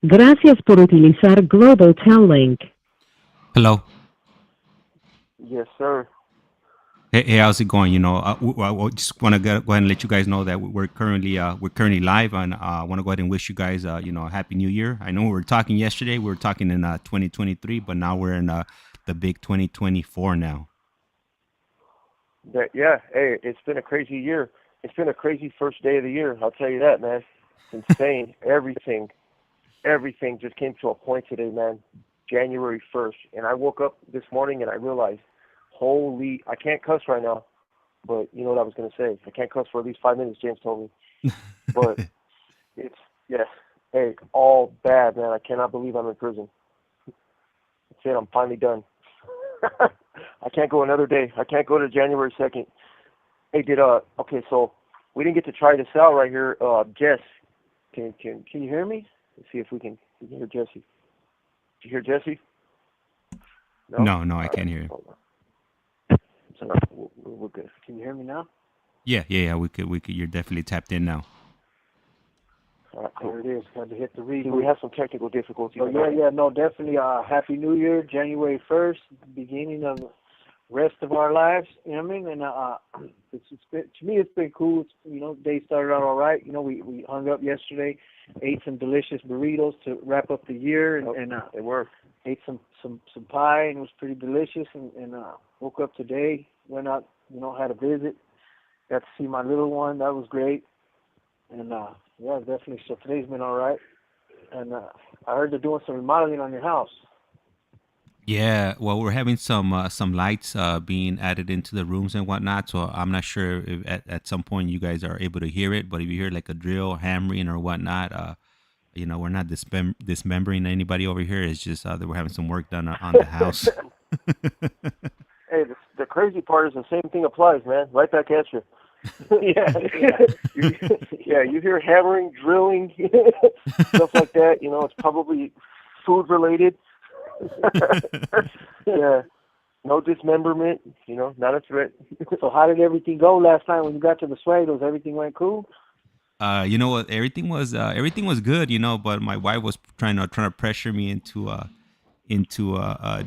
Gracias por utilizar Global Tel Link. Hello. Yes, sir. Hey, how's it going? I just want to go ahead and let you guys know that we're currently live, and I want to go ahead and wish you guys a happy New Year. I know we were talking yesterday. We were talking in 2023, but now we're in the big 2024 now. Yeah. Hey, it's been a crazy year. It's been a crazy first day of the year. I'll tell you that, man. It's insane. Everything just came to a point today, man. January 1st, and I woke up this morning and I realized, holy, I can't cuss right now, but you know what I was going to say. I can't cuss for at least 5 minutes, James told me. But hey, all bad, man. I cannot believe I'm in prison. That's it, I'm finally done. I can't go another day. I can't go to January 2nd. Hey, okay, so we didn't get to try this out right here. Jess, can you hear me? Let's see if we can hear Jesse. Did you hear Jesse? No, I can't hear you. So we're good. Can you hear me now? Yeah. We could. You're definitely tapped in now. All right, cool. There it is. Had to hit the read. We have some technical difficulties. Oh, no, definitely. Happy New Year, January 1st, beginning of the rest of our lives. You know what I mean? And it's been, to me, it's been cool. Day started out all right. We hung up yesterday, ate some delicious burritos to wrap up the year, and they were. Ate some pie, and it was pretty delicious. And woke up today, went out, had a visit, got to see my little one. That was great. And definitely. So today's been all right. And I heard they're doing some remodeling on your house. Yeah, well, we're having some lights being added into the rooms and whatnot. So I'm not sure if at some point you guys are able to hear it, but if you hear like a drill, hammering, or whatnot, we're not dismembering anybody over here. It's just that we're having some work done on the house. Hey, the crazy part is the same thing applies, man. Right back at you. You hear hammering, drilling, stuff like that. It's probably food related. Yeah, no dismemberment. Not a threat. So how did everything go last night when you got to the Suegros? Everything went cool? You know what? Everything was good. But my wife was trying to pressure me into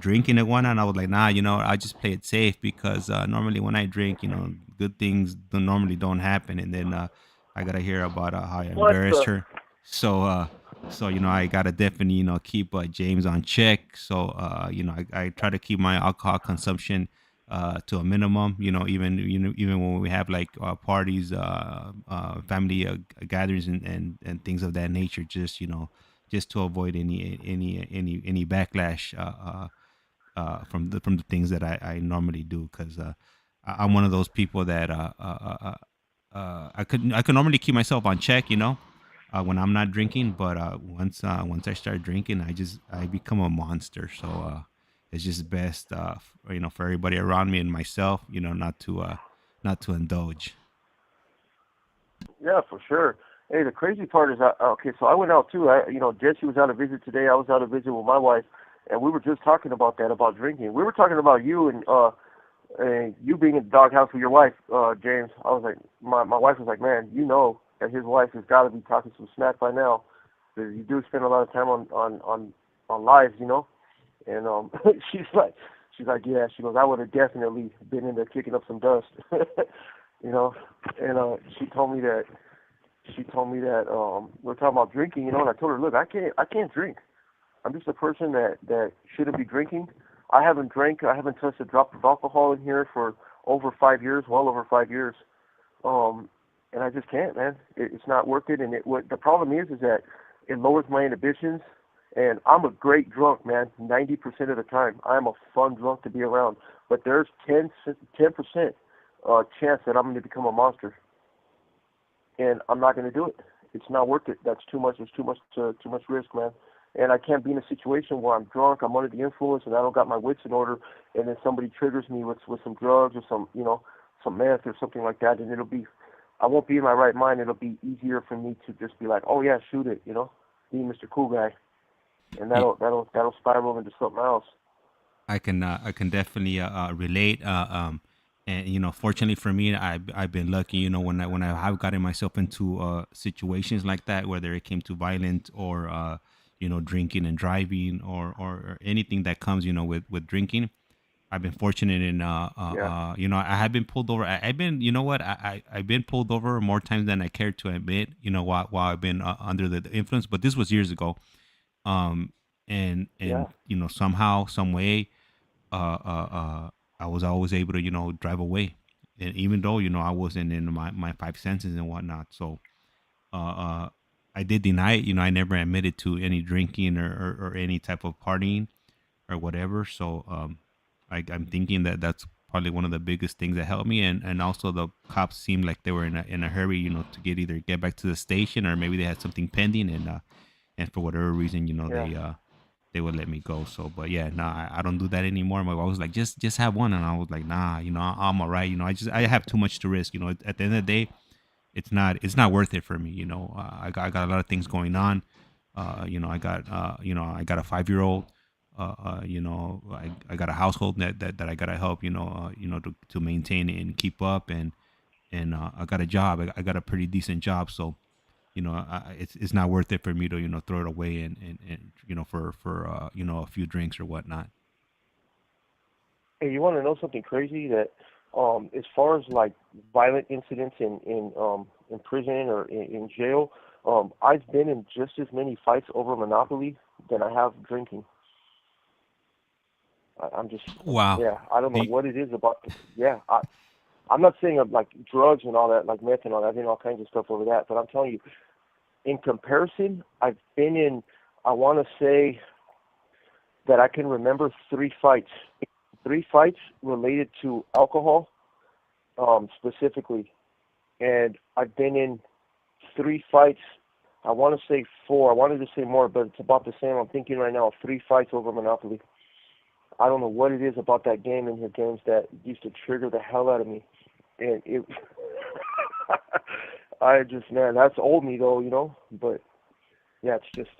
drinking and whatnot. And I was like, nah. I just play it safe because normally when I drink, good things normally don't happen. And then I gotta hear about how I embarrassed her. So I gotta definitely keep James on check. So I try to keep my alcohol consumption to a minimum. Even when we have like parties, family gatherings and things of that nature. Just to avoid any backlash from the things that I normally do, because I'm one of those people that I could normally keep myself on check, when I'm not drinking, but once I start drinking, I become a monster. So it's just best for everybody around me and myself, not to indulge. Yeah, for sure. Hey, the crazy part is, so I went out too. Jesse was out of visit today. I was out of visit with my wife, and we were just talking about that, about drinking. We were talking about you and you being in the doghouse with your wife, James. I was like, my wife was like, man, that his wife has got to be talking some smack by now, because you do spend a lot of time on lives, And she's like, yeah. She goes, I would have definitely been in there kicking up some dust, And she told me that. We're talking about drinking, and I told her, look, I can't drink. I'm just a person that shouldn't be drinking. I haven't touched a drop of alcohol in here for over 5 years, well over 5 years. And I just can't, man. It's not worth it. And the problem is that it lowers my inhibitions. And I'm a great drunk, man. 90% of the time, I'm a fun drunk to be around. But there's 10% chance that I'm going to become a monster. And I'm not going to do it. It's not worth it. That's too much. It's too much risk, man. And I can't be in a situation where I'm drunk, I'm under the influence, and I don't got my wits in order, and then somebody triggers me with some drugs or some meth or something like that, and I won't be in my right mind. It'll be easier for me to just be like, oh yeah, shoot it, be Mr. Cool Guy, and that'll spiral into something else. I can definitely relate. And fortunately for me, I've been lucky. When I have gotten myself into situations like that, whether it came to violent or drinking and driving or anything that comes, with drinking. I've been fortunate in, I have been pulled over. I've been, you know what, I've been pulled over more times than I care to admit, while I've been under the influence. But this was years ago. Um, and Yeah. somehow, some way, I was always able to, drive away, and even though, I wasn't in my five senses and whatnot. So, uh, uh, I did deny it. I never admitted to any drinking or any type of partying or whatever. So, I'm thinking that that's probably one of the biggest things that helped me. And also the cops seemed like they were in a hurry, to get back to the station, or maybe they had something pending, and for whatever reason, Yeah. they would let me go. So, but yeah, nah, I don't do that anymore. My wife was like, just have one, and I was like, nah, I'm all right. I have too much to risk. At the end of the day, it's not worth it for me. I got a lot of things going on. I got a 5-year-old. I got a household that I gotta help. To maintain and keep up, and I got a job. I got a pretty decent job. So, it's not worth it for me to, throw it away and for a few drinks or whatnot. Hey, you want to know something crazy? That as far as like violent incidents in prison or in jail, I've been in just as many fights over Monopoly than I have drinking. I'm just, Wow. yeah, I don't know Do you- what it is about. Yeah, I'm not saying of like drugs and all that, like meth and all that. I've been all kinds of stuff over that, but I'm telling you, in comparison, I've been in. I want to say that I can remember three fights related to alcohol, specifically, and I've been in 3 fights. I want to say four. I wanted to say more, but it's about the same. I'm thinking right now of 3 fights over Monopoly. I don't know what it is about that game and your games that used to trigger the hell out of me. And it, I just, man, that's old me though, But yeah, it's just,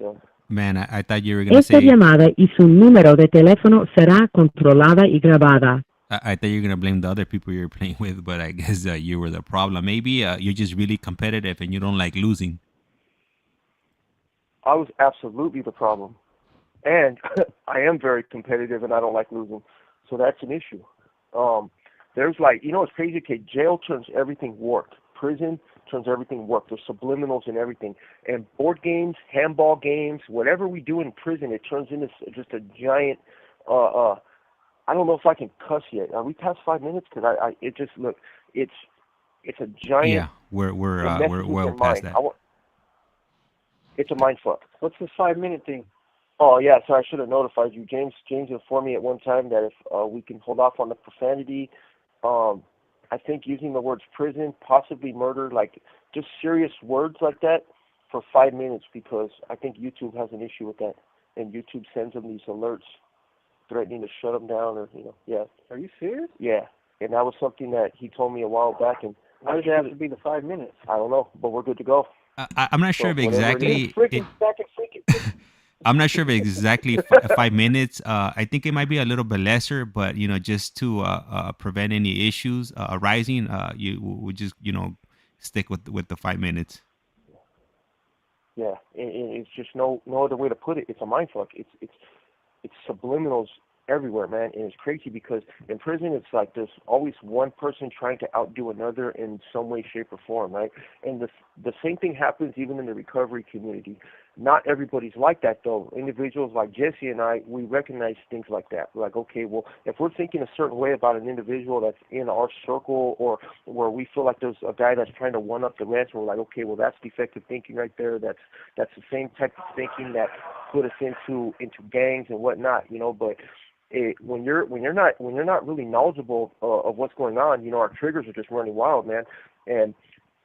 Man, I thought you were gonna Esta say. llamada y su número de teléfono será controlada y grabada. I thought you were gonna blame the other people you're playing with, but I guess you were the problem. Maybe you're just really competitive and you don't like losing. I was absolutely the problem. And I am very competitive and I don't like losing. So that's an issue. There's like, it's crazy, okay, jail turns everything work. Prison turns everything work. There's subliminals and everything. And board games, handball games, whatever we do in prison, it turns into just a giant, I don't know if I can cuss yet. Are we past 5 minutes? Because it just, look, it's a giant, Yeah, we're well past that. It's a mind fuck. What's the 5-minute thing? Oh yeah, so I should have notified you. James informed me at one time that if we can hold off on the profanity, I think using the words prison, possibly murder, like just serious words like that, for 5 minutes, because I think YouTube has an issue with that, and YouTube sends them these alerts threatening to shut them down, or yeah. Are you serious? Yeah, and that was something that he told me a while back, and Why does it have to be the 5 minutes? I don't know, but we're good to go. I'm not sure So if whatever it is, exactly. freaking. I'm not sure if exactly 5 minutes. I think it might be a little bit lesser, but just to prevent any issues arising, you would just stick with the 5 minutes. Yeah, it's just no other way to put it. It's a mindfuck. It's subliminals everywhere, man, and it's crazy because in prison it's like there's always one person trying to outdo another in some way, shape, or form, right? And the same thing happens even in the recovery community. Not everybody's like that though. Individuals like Jesse and I, we recognize things like that. We're like, okay, well, if we're thinking a certain way about an individual that's in our circle, or where we feel like there's a guy that's trying to one up the rest, we're like, okay, well, that's defective thinking right there. That's the same type of thinking that put us into gangs and whatnot, But when you're not really knowledgeable of what's going on, our triggers are just running wild, man. And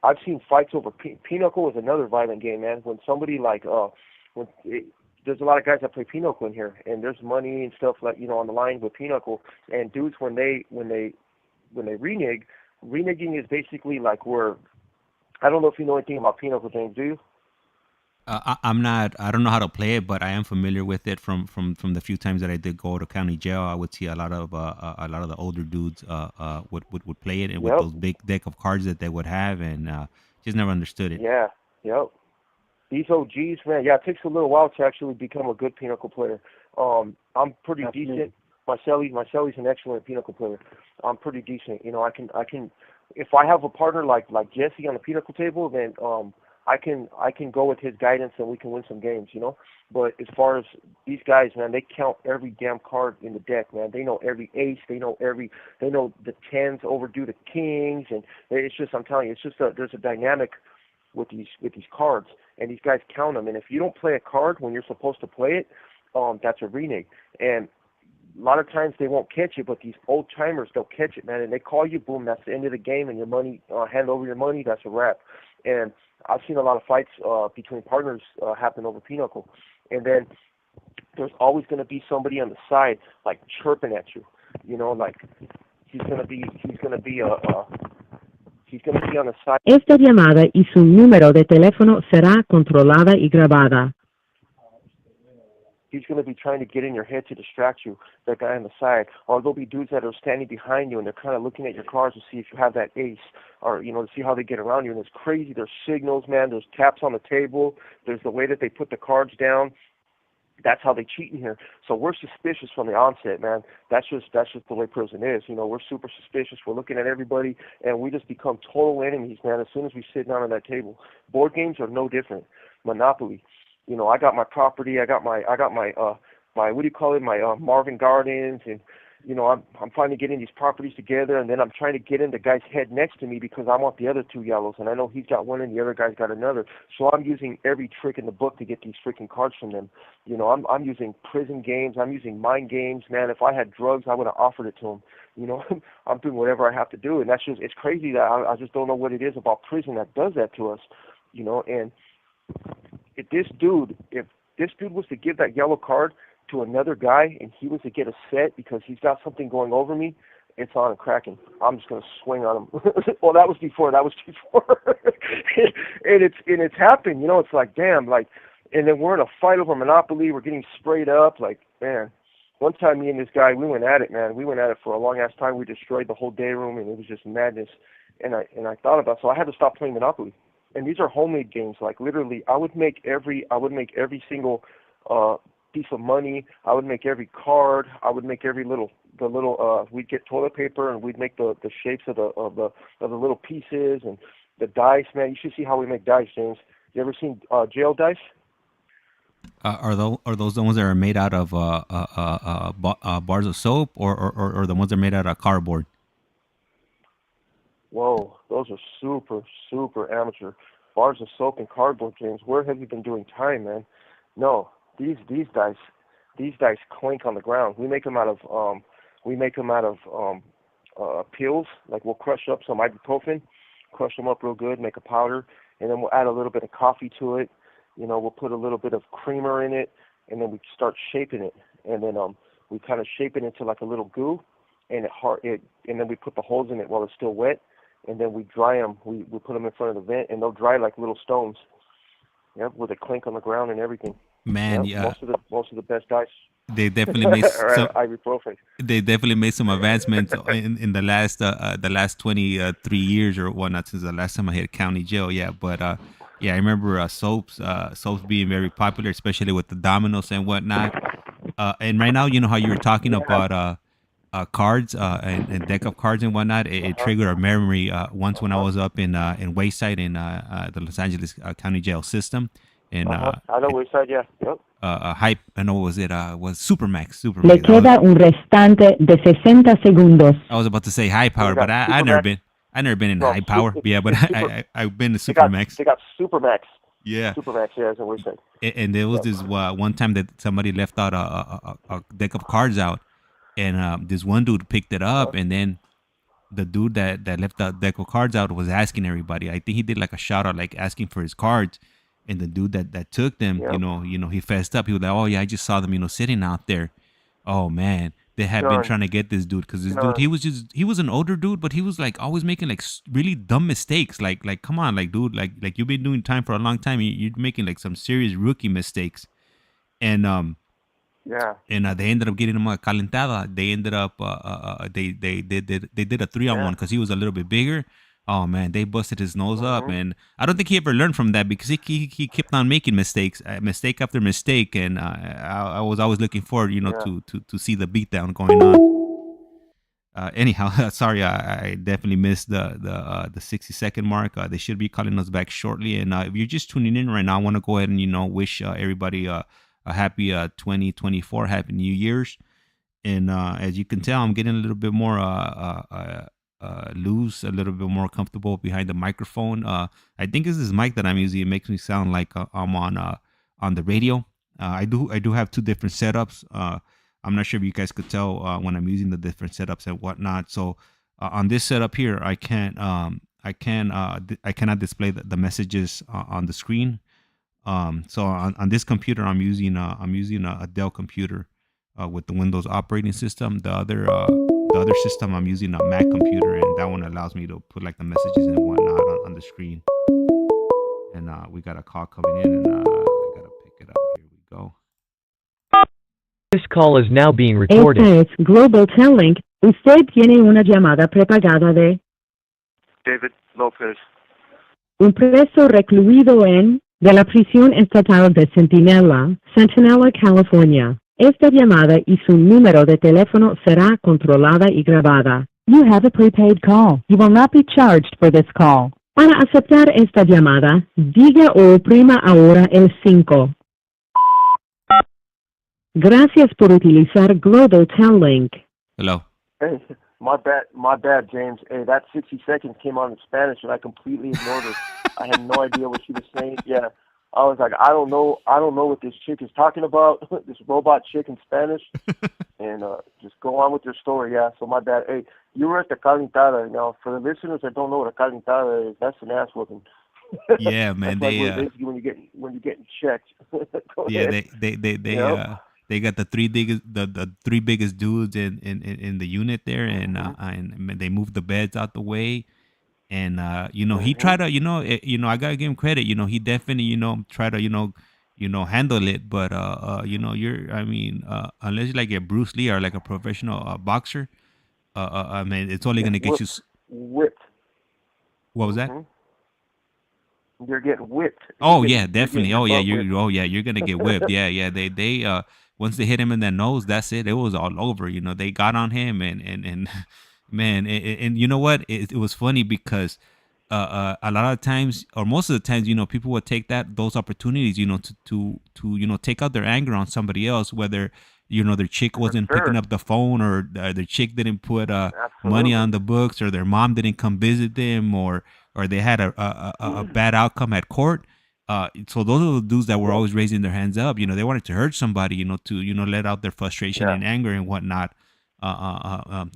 I've seen fights over Pinochle is another violent game, man. When somebody there's a lot of guys that play Pinochle in here, and there's money and stuff like on the line with Pinochle. And dudes, when they reneging is basically like where, I don't know if you know anything about Pinochle, James, do you? I'm not. I don't know how to play it, but I am familiar with it from the few times that I did go to county jail. I would see a lot of the older dudes would play it, and with Yep. those big deck of cards that they would have, and just never understood it. Yeah. Yep. these OGs, man, yeah, it takes a little while to actually become a good pinochle player. I'm pretty decent. Marcelli's an excellent pinochle player. I'm pretty decent. You know, I can. If I have a partner like Jesse on the pinochle table, then I can go with his guidance and we can win some games. You know. But as far as these guys, man, they count every damn card in the deck, man. They know every ace. They know the tens overdue the kings, and it's just, I'm telling you, it's just there's a dynamic with these cards, and these guys count them. And if you don't play a card when you're supposed to play it, that's a renege. And a lot of times they won't catch it, but these old timers, they'll catch it, man. And they call you, boom, that's the end of the game, and your money, hand over your money, that's a wrap. And I've seen a lot of fights between partners happen over pinochle. And then there's always going to be somebody on the side, like chirping at you, you know, like he's going to be on the side. Esta llamada y su número de teléfono será controlada y grabada. He's going to be trying to get in your head to distract you, that guy on the side. Or there'll be dudes that are standing behind you and they're kind of looking at your cards to see if you have that ace, or, you know, to see how they get around you. And it's crazy. There's signals, man. There's taps on the table. There's the way that they put the cards down. That's how they cheat in here. So we're suspicious from the onset, man. That's just the way prison is. You know, we're super suspicious. We're looking at everybody, and we just become total enemies, man, as soon as we sit down at that table. Board games are no different. Monopoly. You know, I got my property. I got my what do you call it? My Marvin Gardens, and you know, I'm finally getting these properties together, and then I'm trying to get in the guy's head next to me because I want the other two yellows, and I know he's got one and the other guy's got another. So I'm using every trick in the book to get these freaking cards from them. You know, I'm using prison games. I'm using mind games, man. If I had drugs, I would have offered it to them. You know, I'm doing whatever I have to do, and that's just, it's crazy that I just don't know what it is about prison that does that to us. You know, and if this dude was to give that yellow card to another guy and he was to get a set because he's got something going over me, it's on and cracking. I'm just gonna swing on him. Well, that was before. and it's happened. You know, it's like, damn, like, and then we're in a fight over Monopoly. We're getting sprayed up. Like, man, one time me and this guy, we went at it, man. We went at it for a long ass time. We destroyed the whole day room, and it was just madness. And I thought about it, so I had to stop playing Monopoly. And these are homemade games. Like, literally, I would make every single piece of money. I would make every card. I would make every we'd get toilet paper and we'd make the shapes of the little pieces and the dice. Man, you should see how we make dice, James. You ever seen jail dice? Are those the ones that are made out of bars of soap, or the ones that are made out of cardboard? Whoa, those are super, super amateur. Bars of soap and cardboard, James. Where have you been doing time, man? No, these dice clink on the ground. We make them out of pills. Like, we'll crush up some ibuprofen, crush them up real good, make a powder, and then we'll add a little bit of coffee to it. You know, we'll put a little bit of creamer in it, and then we start shaping it. And then we kind of shape it into like a little goo, and and then we put the holes in it while it's still wet. And then we dry them. We put them in front of the vent, and they'll dry like little stones. Yep, with a clink on the ground and everything. Man, yep, yeah. Most of the best dice. They definitely made some ibuprofen. They definitely made some advancements in the last 23 years or whatnot since the last time I hit county jail. Yeah, but yeah, I remember soaps being very popular, especially with the dominoes and whatnot. And right now, you know how you were talking about cards and deck of cards and whatnot. It triggered a memory once when I was up in Wayside in the Los Angeles County Jail system. And I know Wayside, yeah. Yep. Hype, I know, what was it? Was Supermax. Le queda un restante de 60 segundos. I was about to say high power, but I never been in high power. Yeah, but I've been to Supermax. They got Supermax. Yeah. Supermax, yeah, as in Wayside. And there was this one time that somebody left out a deck of cards out. And this one dude picked it up, and then the dude that left the deck of cards out was asking everybody. I think he did like a shout out, like asking for his cards. And the dude that took them, yep, you know, he fessed up. He was like, "Oh yeah, I just saw them, you know, sitting out there." Oh man, they had been trying to get this dude because this dude, he was an older dude, but he was like always making like really dumb mistakes. Like come on, like dude, like you've been doing time for a long time. You're making like some serious rookie mistakes, and yeah. And they ended up getting him a calentada. They ended up they did a 3-on-1 because he was a little bit bigger. Oh man, they busted his nose up, and I don't think he ever learned from that because he kept on making mistakes, mistake after mistake, and I was always looking forward, to see the beatdown going on. Anyhow, sorry, I definitely missed the 60-second mark. They should be calling us back shortly, and if you're just tuning in right now, I want to go ahead and wish everybody a happy 2024, happy New Year's. And as you can tell, I'm getting a little bit more loose, a little bit more comfortable behind the microphone. I think it's this mic that I'm using. It makes me sound like I'm on the radio. I do have two different setups. I'm not sure if you guys could tell when I'm using the different setups and whatnot. So on this setup here, I cannot display the messages on the screen. So on this computer, I'm using a Dell computer with the Windows operating system. The other system, I'm using a Mac computer, and that one allows me to put like the messages and whatnot on the screen. And we got a call coming in, and I gotta pick it up. Here we go. This call is now being recorded. Esta es Global Telling. Usted tiene una llamada prepagada de David Lopez. un preso recluido de la prisión estatal de Centinela, California. Esta llamada y su número de teléfono será controlada y grabada. You have a prepaid call. You will not be charged for this call. Para aceptar esta llamada, diga o oprima ahora el 5. Gracias por utilizar Global Telling. Hello. Hey, my bad, James. Hey, that 60 seconds came on in Spanish, and I completely ignored it. I had no idea what she was saying. Yeah, I was like, I don't know what this chick is talking about, this robot chick in Spanish, and just go on with your story. Yeah, so my bad. Hey, you were at the calentada. Now, for the listeners that don't know what a calentada is, that's an ass whooping. Yeah, man. That's They like basically when you're getting checked. yeah, they got the three biggest dudes in the unit there, and they moved the beds out the way. And he tried to, I gotta give him credit. He definitely, try to, handle it. But unless you're like a Bruce Lee or like a professional boxer, I mean, it's only gonna get you whipped. What was that? You're getting whipped. Oh yeah, definitely. You're gonna get whipped. Yeah. They once they hit him in the nose, that's it. It was all over. They got on him and man, and you know what? It was funny because a lot of times, or most of the times, people would take those opportunities, to take out their anger on somebody else, whether their chick wasn't picking up the phone, or their chick didn't put money on the books, or their mom didn't come visit them, or they had a bad outcome at court. So those are the dudes that were always raising their hands up. They wanted to hurt somebody, to let out their frustration and anger and whatnot.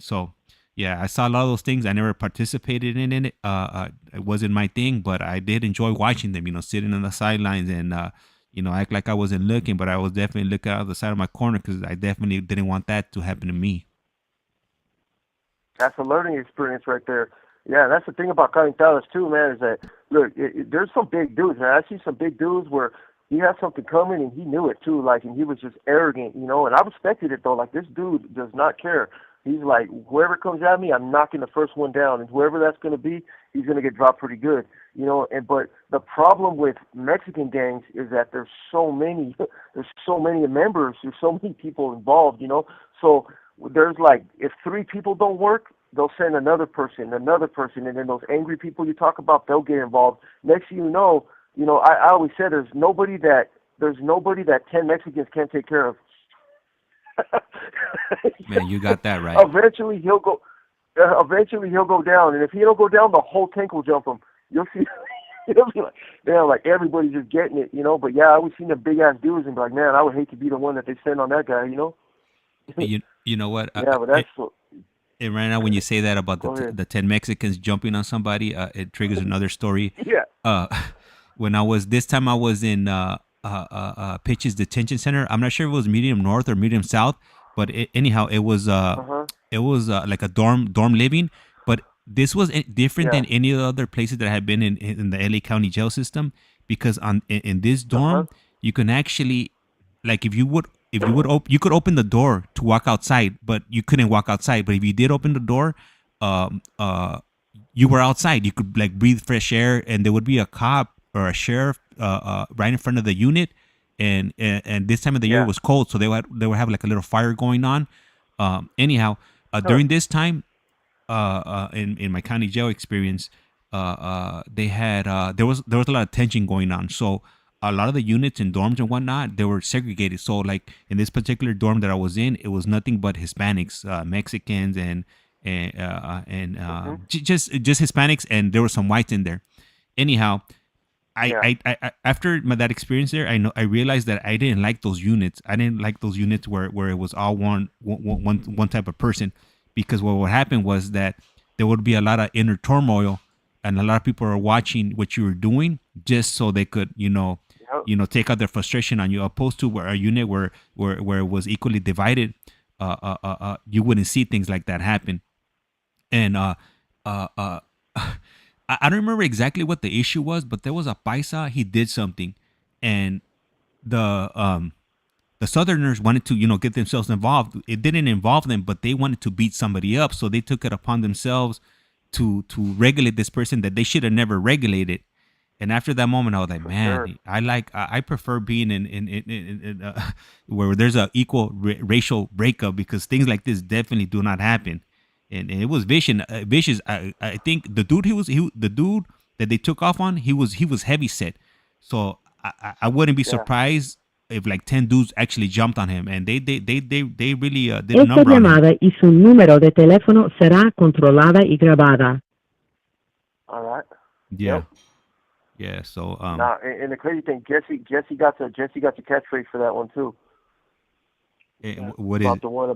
So. Yeah, I saw a lot of those things. I never participated in it. It wasn't my thing, but I did enjoy watching them, sitting on the sidelines and, act like I wasn't looking, but I was definitely looking out of the side of my corner because I definitely didn't want that to happen to me. That's a learning experience right there. Yeah, that's the thing about calentadas too, man, is that, look, there's some big dudes, man. I see some big dudes where he had something coming and he knew it too, like, and he was just arrogant, and I respected it though. Like, this dude does not care. He's like, whoever comes at me, I'm knocking the first one down, and whoever that's going to be, he's going to get dropped pretty good, but the problem with Mexican gangs is that there's so many members, there's so many people involved, so there's like, if 3 people don't work, they'll send another person, and then those angry people you talk about, they'll get involved. Next thing you know, I always said there's nobody that 10 Mexicans can't take care of. Man, you got that right. Eventually he'll go down, and if he don't go down, the whole tank will jump him. You'll see. It'll be like, damn, like everybody's just getting it, But yeah, I always seen the big ass dudes and be like, man, I would hate to be the one that they send on that guy, You know what? Yeah, but that's. And right now, when you say that about the 10 Mexicans jumping on somebody, it triggers another story. Yeah. When I was in Pitch's detention center. I'm not sure if it was medium north or medium south, but anyhow, it was like a dorm living. But this was different than any other places that I had been in the LA County jail system, because in this dorm you can actually, like, if you could open the door to walk outside, but you couldn't walk outside. But if you did open the door, you were outside. You could like breathe fresh air, and there would be a cop or a sheriff right in front of the unit. And this time of the year Yeah. was cold, so they would have like a little fire going on. Anyhow, during this time, in my county jail experience, they had there was a lot of tension going on. So a lot of the units and dorms and whatnot, they were segregated. So like in this particular dorm that I was in, it was nothing but Hispanics, Mexicans, and just Hispanics, and there were some whites in there. Anyhow, Yeah. I after that experience there, I realized that I didn't like those units. I didn't like those units where it was all one type of person, because what would happen was that there would be a lot of inner turmoil, and a lot of people are watching what you were doing just so they could Yep. take out their frustration on you, opposed to where a unit where it was equally divided. You wouldn't see things like that happen. And uh, uh, I don't remember exactly what the issue was, but there was a paisa. He did something, and the um the Southerners wanted to get themselves involved. It didn't involve them, but they wanted to beat somebody up, so they took it upon themselves to regulate this person that they should have never regulated. And after that moment, I was like, For man, sure. I prefer being where there's a equal racial breakup, because things like this definitely do not happen. And it was vicious. Vicious. I think the dude the dude that they took off on, he was heavy set. So I wouldn't be Yeah. surprised if like 10 dudes actually jumped on him, and they really did a Esta number on him. llamada y su número de teléfono será controlada y grabada. All right. Yeah. Yep. Yeah. So Now, and the crazy thing, Jesse got the catchphrase for that one too. what is About it? the one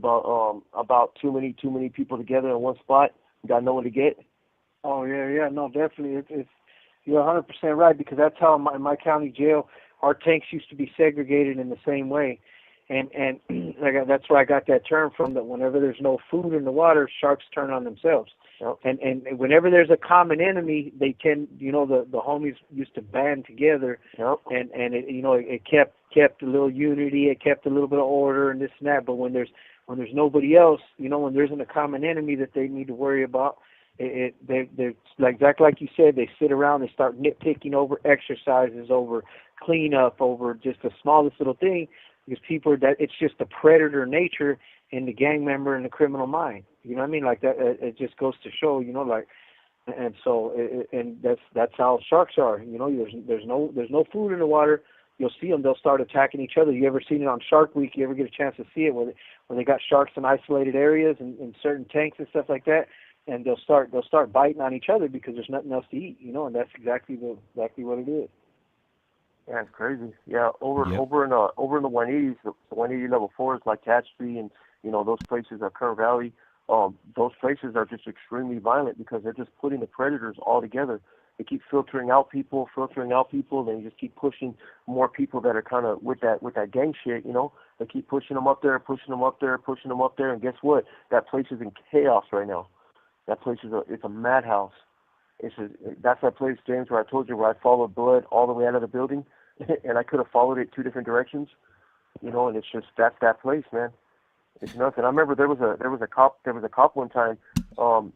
about too many people together in one spot. You got nowhere to get. Oh yeah, no, definitely. It's you're 100% right, because that's how in my county jail our tanks used to be segregated in the same way, and that's where I got that term from. That whenever there's no food in the water, sharks turn on themselves. Yep. And whenever there's a common enemy, they tend, the homies used to band together, Yep. and it kept a little unity, it kept a little bit of order and this and that. But when there's nobody else, when there isn't a common enemy that they need to worry about, they're exactly like you said, they sit around and start nitpicking over exercises, over cleanup, over just the smallest little thing, because people are that it's just the predator nature in the gang member and the criminal mind. You know what I mean? Like that, it just goes to show, and so and that's how sharks are. There's no food in the water. You'll see them; they'll start attacking each other. You ever seen it on Shark Week? You ever get a chance to see it where they got sharks in isolated areas and in certain tanks and stuff like that, and they'll start biting on each other because there's nothing else to eat. And that's exactly what it is. Yeah, it's crazy. Yeah, over Yep. in the 180s, the 180 level 4s like Tehachapi and those places are Kern Valley. Those places are just extremely violent because they're just putting the predators all together. They keep filtering out people, then you just keep pushing more people that are kind of with that gang shit. They keep pushing them up there, and guess what? That place is in chaos right now. That place it's a madhouse. That's that place, James, where I told you where I followed blood all the way out of the building, and I could have followed it two different directions, and it's just that's that place, man. It's nothing. I remember there was a cop one time,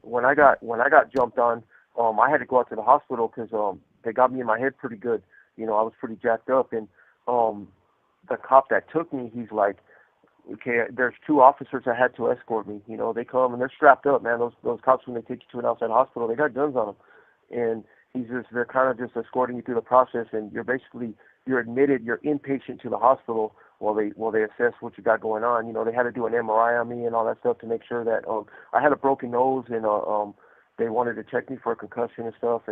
when I got jumped on, I had to go out to the hospital because they got me in my head pretty good. I was pretty jacked up, and the cop that took me, he's like, okay, there's two officers that had to escort me. They come and they're strapped up, man. Those cops, when they take you to an outside hospital, they got guns on them, and they're kind of just escorting you through the process, and you're admitted, you're inpatient to the hospital while they assess what you got going on. They had to do an MRI on me and all that stuff to make sure that I had a broken nose, and they wanted to check me for a concussion and stuff.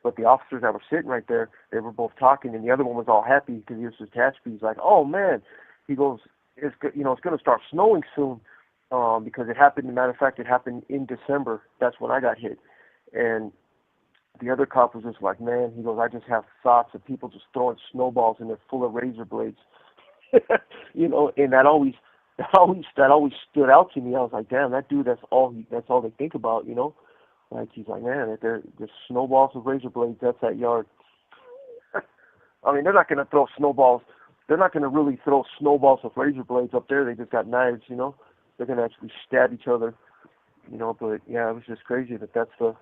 But the officers that were sitting right there, they were both talking, and the other one was all happy because he was attached. He's like, "Oh man," he goes, "It's going to start snowing soon," because it happened. Matter of fact, it happened in December. That's when I got hit, and the other cop was just like, "Man," he goes, "I just have thoughts of people just throwing snowballs and they're full of razor blades," and that always stood out to me. I was like, "Damn, that dude, that's all they think about," Like, he's like, "Man, they're just snowballs with razor blades. That's that yard." I mean, they're not going to throw snowballs. They're not going to really throw snowballs with razor blades up there. They just got knives, They're going to actually stab each other, But yeah, it was just crazy that's the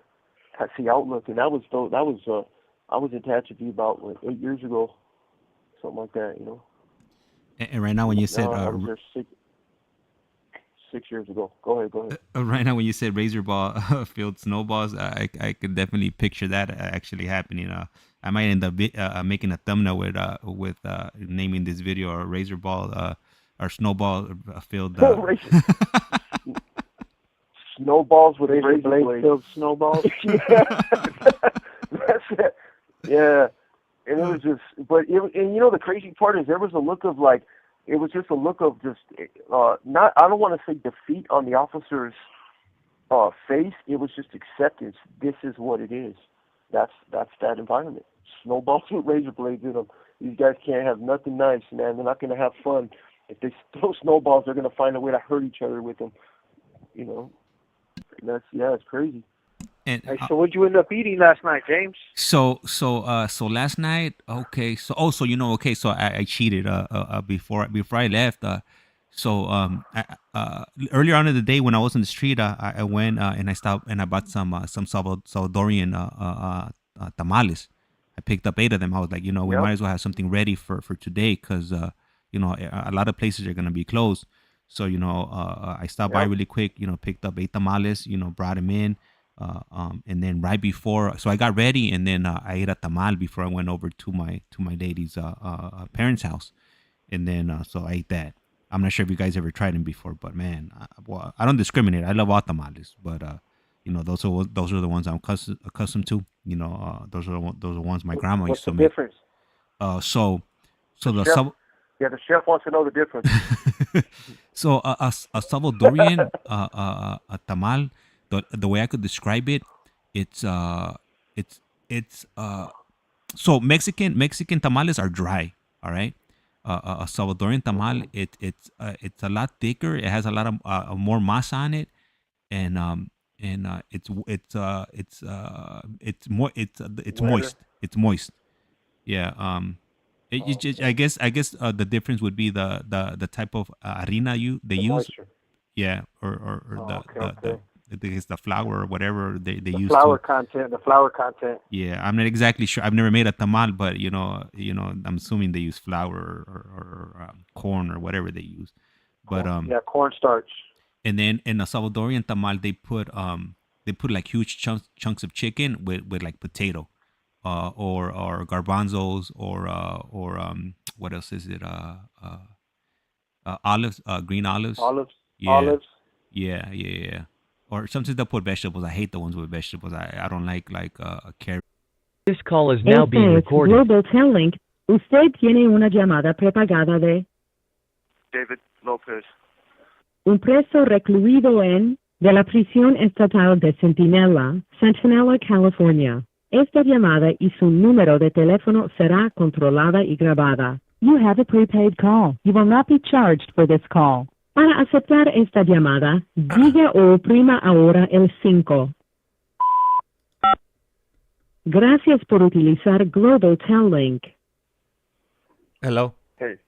That's the outlook, and I was in Tehachapi about 8 years ago, something like that, you know. And right now, when you said I was there 6 years ago. Go ahead. Right now, when you said razor ball field snowballs, I could definitely picture that actually happening. I might end up making a thumbnail with naming this video or razor ball or snowball field. Snowballs with razor blades. Filled snowballs. That's it. Yeah, and it was just, and you know the crazy part is there was a look of like, it was just a look of just not, I don't want to say defeat on the officer's face. It was just acceptance. This is what it is. That's that environment. Snowballs with razor blades in them. These guys can't have nothing nice, man. They're not going to have fun. If they throw snowballs, they're going to find a way to hurt each other with them. You know. It's crazy. And so what'd you end up eating last night, James? So last night, okay. So I cheated before I left. Earlier on in the day when I was on the street, I went and I stopped and I bought some Salvadorian tamales. I picked up 8 of them. I was like, we might as well have something ready for today because a lot of places are gonna be closed. So, I stopped by really quick, picked up 8 tamales, brought them in. And then right before, so I got ready and then I ate a tamal before I went over to my lady's parents' house. And then, so I ate that. I'm not sure if you guys ever tried them before, but man, I don't discriminate. I love all tamales, but, those are the ones I'm accustomed to. Those are the ones my grandma used to make. What's the difference? So the chef wants to know the difference. So a Salvadorian a tamal, the way I could describe it, it's so Mexican tamales are dry, all right. A Salvadorian tamal, it's a lot thicker. It has a lot of more masa on it, and it's moist. It's moist. Yeah. I guess the difference would be the type of harina they use. Moisture. Yeah, or the flour or whatever they use. The flour content. Yeah, I'm not exactly sure. I've never made a tamal, but I'm assuming they use flour or corn or whatever they use. But cornstarch. And then in a Salvadorian tamal, they put like huge chunks of chicken with like potato. Or garbanzos or what else is it? Olives, green olives. Olives. Yeah. Or sometimes they'll put vegetables. I hate the ones with vegetables. I don't like carrot. This call is now being recorded. Global Telling. Usted tiene una llamada prepagada de David Lopez. un preso recluido de la prisión estatal de Centinela, California. Esta llamada y su número de teléfono será controlada y grabada. You have a prepaid call. You will not be charged for this call. Para aceptar esta llamada, diga o oprima ahora el 5. Gracias por utilizar Global Tel Link. Hello. Hey.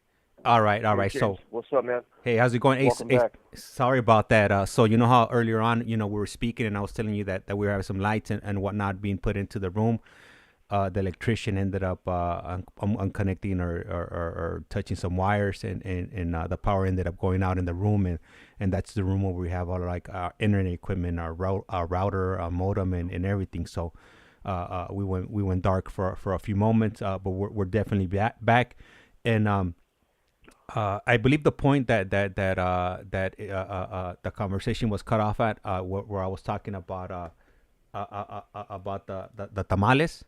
All right. Hey, So, what's up, man? hey, how's it going? Welcome back. Sorry about that. So you know how earlier on, we were speaking and I was telling you that we were having some lights and whatnot being put into the room. The electrician ended up unconnecting or touching some wires and the power ended up going out in the room and that's the room where we have all like our internet equipment, our router, our modem and everything. So we went dark for a few moments, but we're definitely back and I believe the point that the conversation was cut off at where I was talking about the tamales.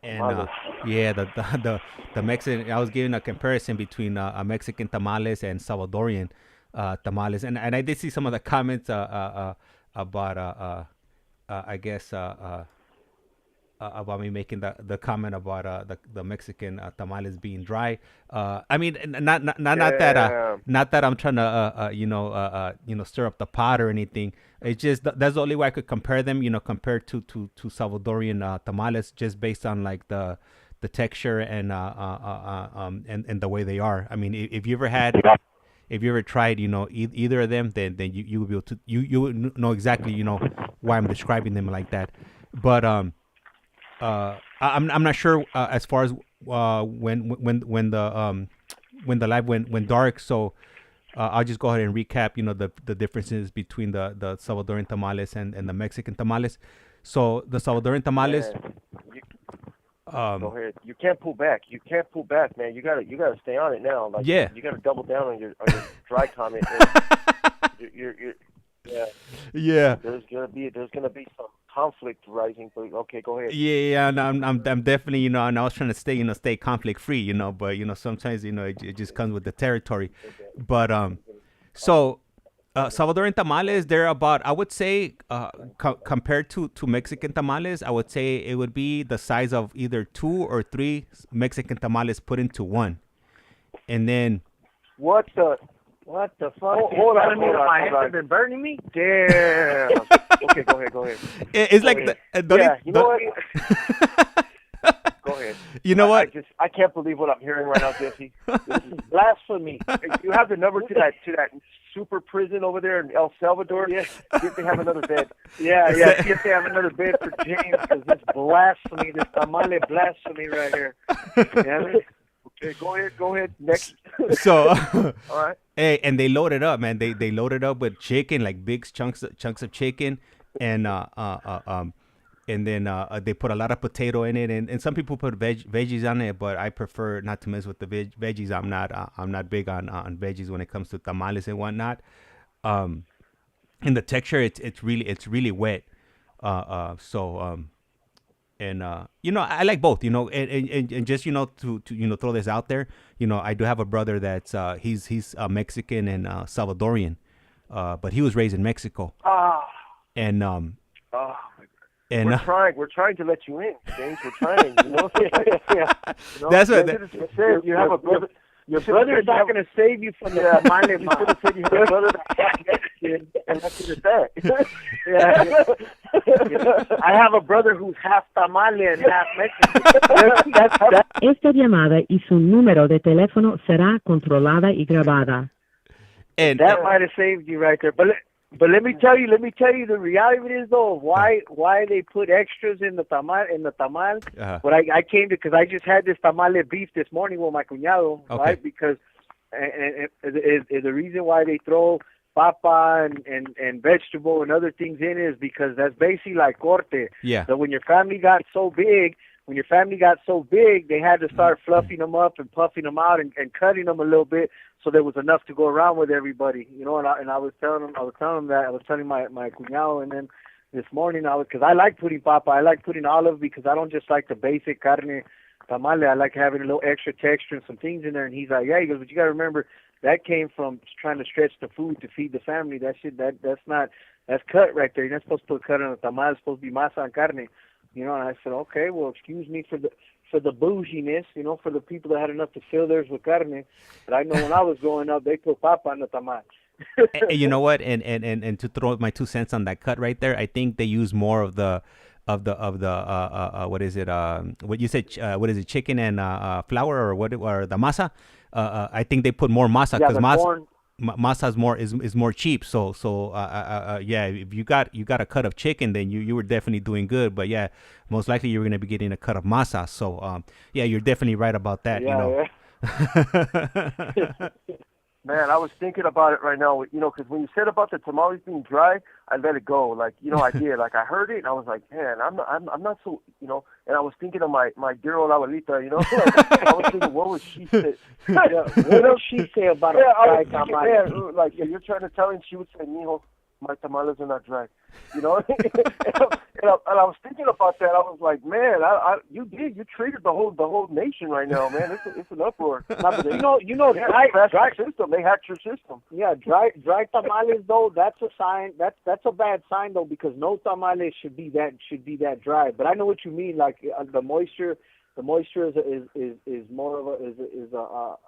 And the Mexican, I was giving a comparison between Mexican tamales and Salvadorian tamales, and I did see some of the comments about I guess about me making the comment about the Mexican tamales being dry. I mean, not that I'm trying to stir up the pot or anything. It's just that's the only way I could compare them. Compared to Salvadorian tamales, just based on like the texture and the way they are. I mean, if you ever had if you ever tried, either of them, then you will be able to you would know exactly why I'm describing them like that. But I'm not sure as far as when the live went dark. So I'll just go ahead and recap. The differences between the Salvadoran tamales and the Mexican tamales. So the Salvadoran tamales. Go ahead. You can't pull back. Man. You gotta stay on it now. Like, yeah. You gotta double down on your dry comment. Yeah. There's gonna be some conflict rising. But okay, go ahead. Yeah. And I'm definitely and I was trying to stay conflict free. But sometimes it just comes with the territory. But so. Salvadoran tamales, they're about, I would say, compared to Mexican tamales, I would say it would be the size of either 2 or 3 Mexican tamales put into one. And then... What the fuck? Hold on. My hands have been burning me? Damn. Okay, go ahead. It's like... You know what? Go ahead. You know what? I can't believe what I'm hearing right now, Jesse. This is blasphemy. You have the number to that super prison over there in El Salvador. Yeah. See if they have another bed. Yeah. See if they have another bed for James, because this blasphemy, this tamale blasphemy right here. Yeah. Okay, go ahead. Next. So, all right. Hey, and they load it up, man. They load it up with chicken, like big chunks of chicken, and then they put a lot of potato in it, and some people put veggies on it, but I prefer not to mess with the veggies. I'm not big on veggies when it comes to tamales and whatnot. And the texture, it's really wet. And I like both. And just to throw this out there. I do have a brother that's he's Mexican and Salvadorian, but he was raised in Mexico. And and we're trying to let you in, James. We're trying, yeah. That's what you have a brother. Your brother is not going to save you from the tamale. He's going to say you have a brother and that's it. Yeah. I have a brother who's half tamale and half Mexican. Esta llamada y su número de teléfono será controlada y grabada. And that might have saved you right there, But let me tell you the reality of it is though why they put extras in the tamal But I came to, because I just had this tamale beef this morning with my cuñado, right? Because and the reason why they throw papa and vegetable and other things in it is because that's basically like corte. Yeah. So when your family got so big, they had to start fluffing them up and puffing them out and cutting them a little bit, so there was enough to go around with everybody, and I was telling my cuñado, and then this morning because I like putting papa, I like putting olive, because I don't just like the basic carne tamale, I like having a little extra texture and some things in there, and he's like, yeah, he goes, but you got to remember, that came from trying to stretch the food to feed the family. That shit, that's cut right there. You're not supposed to put cut on a tamal, it's supposed to be masa and carne. And I said, okay, well, excuse me for the bouginess, for the people that had enough to fill theirs with carne. But I know when I was growing up, they put papa on the tamal. And you know what? And to throw my 2 cents on that cut right there, I think they use more of the what is it? What you said? What is it? Chicken and flour, or what? Or the masa? I think they put more masa, because masa is more cheap. So yeah, if you got a cut of chicken, then you were definitely doing good. But yeah, most likely you're going to be getting a cut of masa. So yeah, you're definitely right about that. Yeah. Man, I was thinking about it right now, because when you said about the tamales being dry, I let it go. Like, I did. Like, I heard it, and I was like, man, I'm not so, and I was thinking of my dear old abuelita, like, I was thinking, what would she say? What does she say about a dry tamale? Like, you're trying to tell him, she would say, mijo, my tamales are not dry. And I was thinking about that. I was like, man, you treated the whole nation right now, man. It's an uproar. Dry system. They hacked your system. Yeah, dry tamales though. That's a sign. That's a bad sign though, because no tamale should be that dry. But I know what you mean. Like the moisture is more of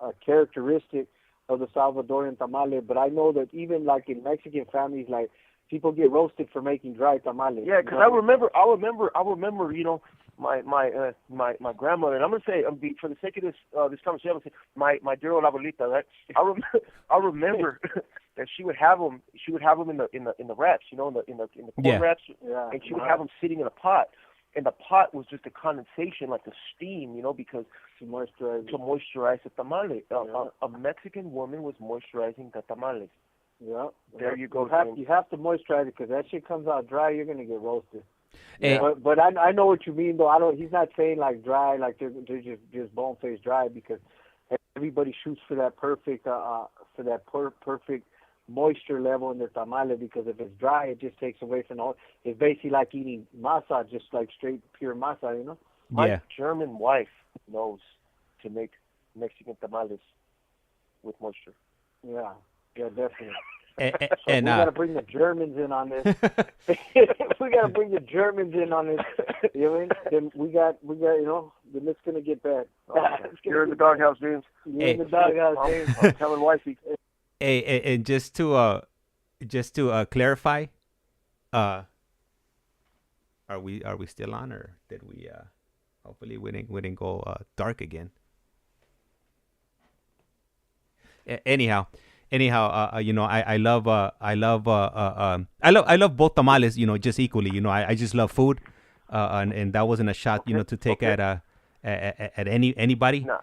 a characteristic of the Salvadorian tamale. But I know that even like in Mexican families, like people get roasted for making dry tamales. Yeah, because I remember, you know, my grandmother, and I'm gonna say, for the sake of this conversation, I'm gonna say my dear old abuelita, right? I remember that she would have them in the wraps, you know, in the corn wraps, and she would have them sitting in a pot, and the pot was just a condensation, like the steam, you know, because to moisturize the tamale. A Mexican woman was moisturizing the tamales. Yeah, there you go. You have to moisturize it because that shit comes out dry. You're gonna get roasted. Hey. But I know what you mean though. He's not saying like dry, like they're just bone faced dry, because everybody shoots for that perfect perfect moisture level in their tamale, because if it's dry, it just takes away from all. It's basically like eating masa, just like straight pure masa, you know. My German wife knows to make Mexican tamales with moisture. Yeah, definitely. And we got to bring the Germans in on this. We got to bring the Germans in on this. You know what I mean? Then we got, you know, then it's going to get bad. You're in the doghouse, James. You're in the doghouse, James. I'm telling wifey. Hey, and just to clarify, are we still on, or did we? Hopefully, we didn't go dark again. Anyhow, you know, I love both tamales, you know, just equally. You know, I just love food, and that wasn't a shot, you know, to take at anybody. No.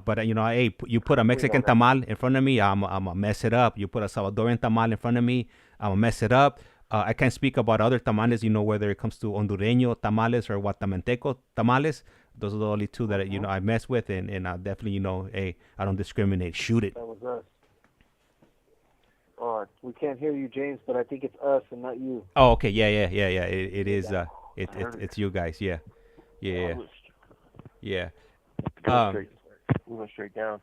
But you know, hey, you put a Mexican tamal in front of me, I'm gonna mess it up. You put a Salvadorian tamal in front of me, I'm gonna mess it up. I can't speak about other tamales, you know, whether it comes to Hondureño tamales or Guatemalteco tamales. Those are the only two that, you know, I mess with, and I definitely, you know, hey, I don't discriminate. Shoot it. That was us. We can't hear you, James, but I think it's us and not you. Oh, okay, yeah. It is. It's you guys. Yeah. We went straight down.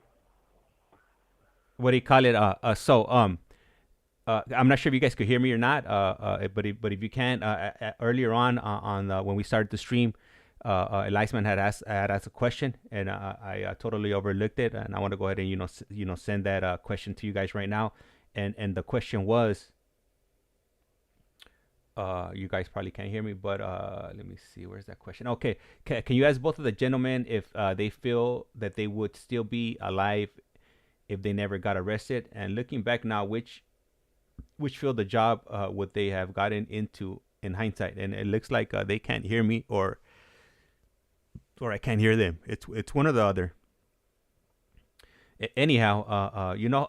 What do you call it? I'm not sure if you guys could hear me or not. But if you can, earlier on when we started the stream, ICEMAN had asked a question, and I totally overlooked it, and I want to go ahead and you know send that question to you guys right now. And the question was, you guys probably can't hear me, but let me see, where's that question? Okay, can you ask both of the gentlemen if they feel that they would still be alive if they never got arrested? And looking back now, which field of job would they have gotten into in hindsight? And it looks like they can't hear me, or I can't hear them. It's one or the other. Anyhow, you know,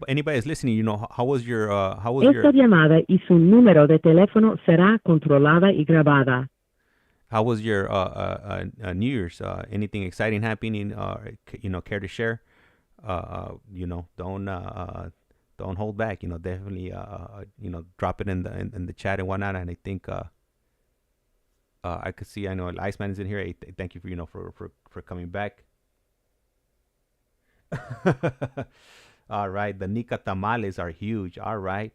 anybody is listening, you know, how was your Esta llamada y su número de teléfono será controlada y grabada. How was your New Year's? Anything exciting happening? You know, care to share? You know, don't hold back. You know, definitely you know, drop it in the chat and whatnot. And I think I could see, I know ICEMAN is in here. Thank you for, you know, for coming back. All right, the Nica tamales are huge. All right,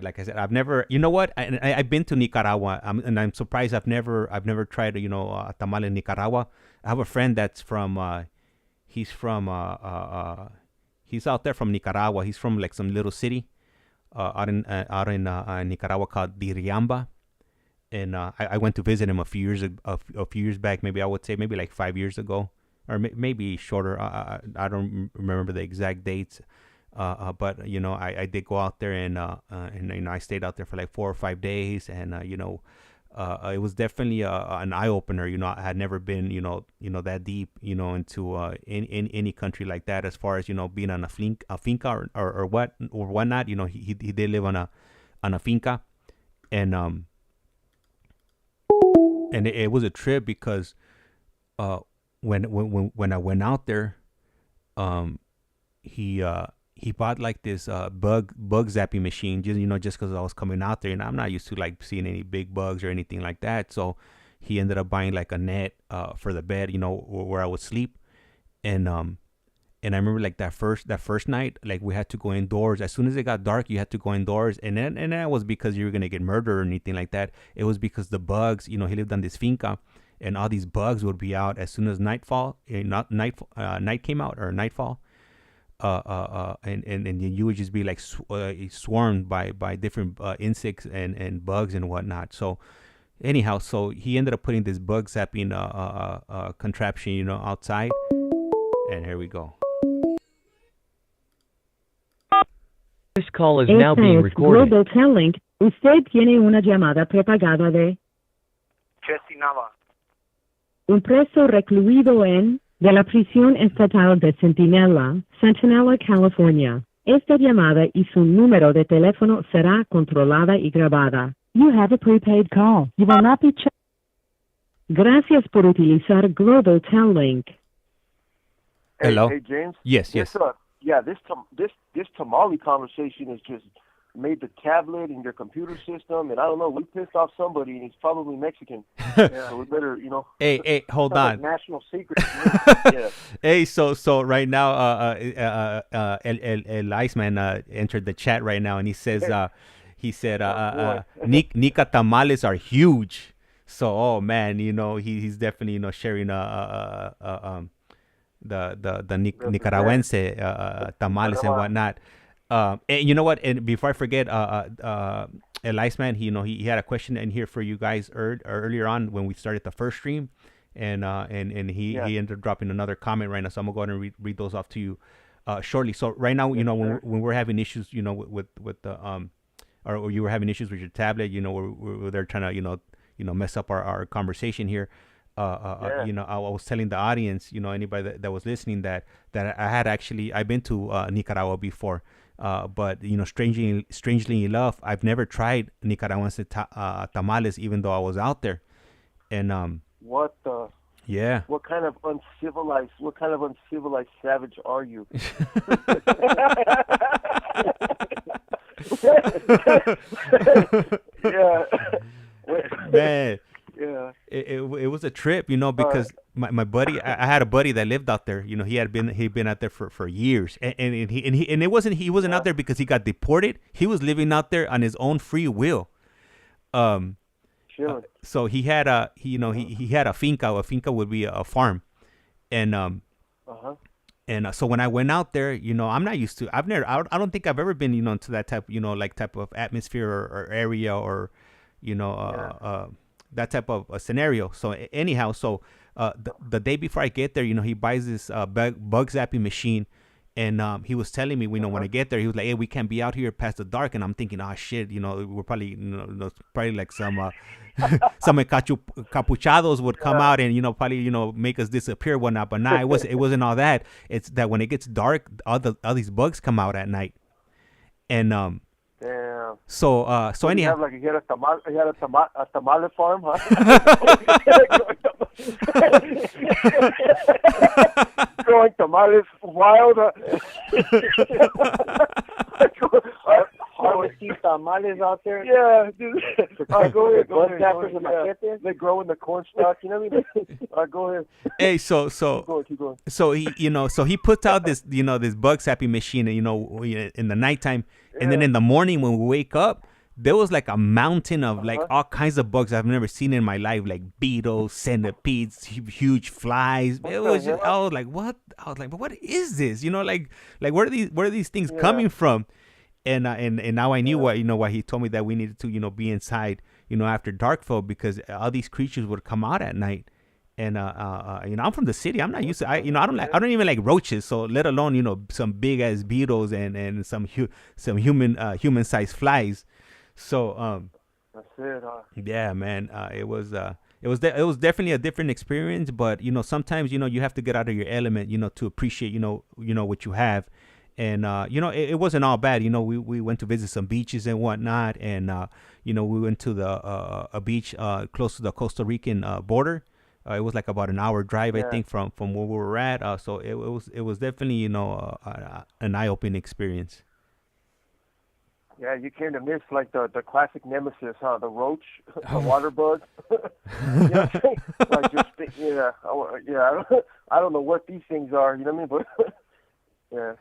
like I said, I've never, you know what, I've been to Nicaragua, and I'm surprised I've never tried, you know, a tamal in Nicaragua. I have a friend that's from he's out there from Nicaragua. He's from like some little city out in Nicaragua called Diriamba, and I went to visit him a few years back. Maybe I would say maybe like 5 years ago. Or maybe shorter. I don't remember the exact dates, but you know, I did go out there, and you know, I stayed out there for like 4 or 5 days, and you know, it was definitely an eye opener. You know, I had never been, you know that deep, you know, into in any country like that, as far as, you know, being on a finca or whatnot. You know, he did live on a finca, and it was a trip because when I went out there, he bought like this bug zapping machine, just because I was coming out there, and I'm not used to like seeing any big bugs or anything like that. So he ended up buying like a net for the bed, you know, where I would sleep, and I remember like that first night, like we had to go indoors as soon as it got dark. You had to go indoors, and that was because you were gonna get murdered or anything like that. It was because the bugs, you know, he lived on this finca, and all these bugs would be out as soon as night came out, or nightfall. and you would just be like swarmed by different insects and bugs and whatnot. So anyhow, so he ended up putting this bug zapping contraption, outside, and here we go. This call is now being recorded. Global Telling. Usted tiene una llamada prepagada de Jesse Nava. un preso recluido de la prisión estatal de Centinela, California. Esta llamada y su número de teléfono será controlada y grabada. You have a prepaid call. You will not be Gracias por utilizar Global Telling. Hello. Hey, James. Yes. This tamale conversation has just made the tablet and your computer system, and I don't know, we pissed off somebody, and he's probably Mexican. So we better, Hey, hold on. Like national secret. Yeah. Hey, so right now, El Iceman entered the chat right now, and he says, Nica tamales are huge. So, oh man, he's definitely sharing the Nicaragüense tamales and whatnot. And you know what? And before I forget, El Iceman, he had a question in here for you guys earlier on when we started the first stream, and he ended up dropping another comment right now. So I'm gonna go ahead and read those off to you shortly. So right now, when we're having issues, with the or you were having issues with your tablet, where they're trying to mess up our conversation here. I was telling the audience, anybody that was listening, that I've been to Nicaragua before, but strangely enough, I've never tried Nicaraguense tamales, even though I was out there. And what the? Yeah. What kind of uncivilized savage are you? Yeah. Man. Yeah. It was a trip, because my buddy, I had a buddy that lived out there. He'd been out there for years, and he wasn't out there because he got deported. He was living out there on his own free will. Sure. So he had he had a finca. A finca would be a farm, and and so when I went out there, I'm not used to. I don't think I've ever been to that type of atmosphere or area or that type of a scenario. So anyhow, the day before I get there, he buys this bug zapping machine, and he was telling me, when I get there, he was like, "Hey, we can't be out here past the dark." And I'm thinking, "Oh shit, we're probably, probably like some some capuchados would come out and probably make us disappear, whatnot." But nah, it wasn't all that. It's that when it gets dark, all these bugs come out at night, and Damn. So anyhow, He had a tamale farm, huh? Growing tamales wild. Harvesting tamales out there. Yeah, dude. Go ahead. Yeah. They grow in the corn stalk. You know what I mean? Go ahead. Hey, so keep going. So he puts out this this bug zapping machine, in the nighttime, and then in the morning when we wake up, there was like a mountain of like all kinds of bugs I've never seen in my life, like beetles, centipedes, huge flies. It was just, I was like, what? I was like, but what is this? Like where are these things coming from? And now I knew why he told me that we needed to be inside after darkfall, because all these creatures would come out at night. And I'm from the city. I'm not used to I don't even like roaches, so let alone some big ass beetles and some human sized flies. So that's it. Yeah, man. It was definitely a different experience, but sometimes you have to get out of your element to appreciate what you have. And it wasn't all bad. We went to visit some beaches and whatnot, and we went to a beach close to the Costa Rican border. It was like about an hour drive, I think, from where we were at. So it was definitely an eye-opening experience. Yeah, you came to miss like the classic nemesis, huh? The roach, the water bug. Like I don't know what these things are. You know what I mean? But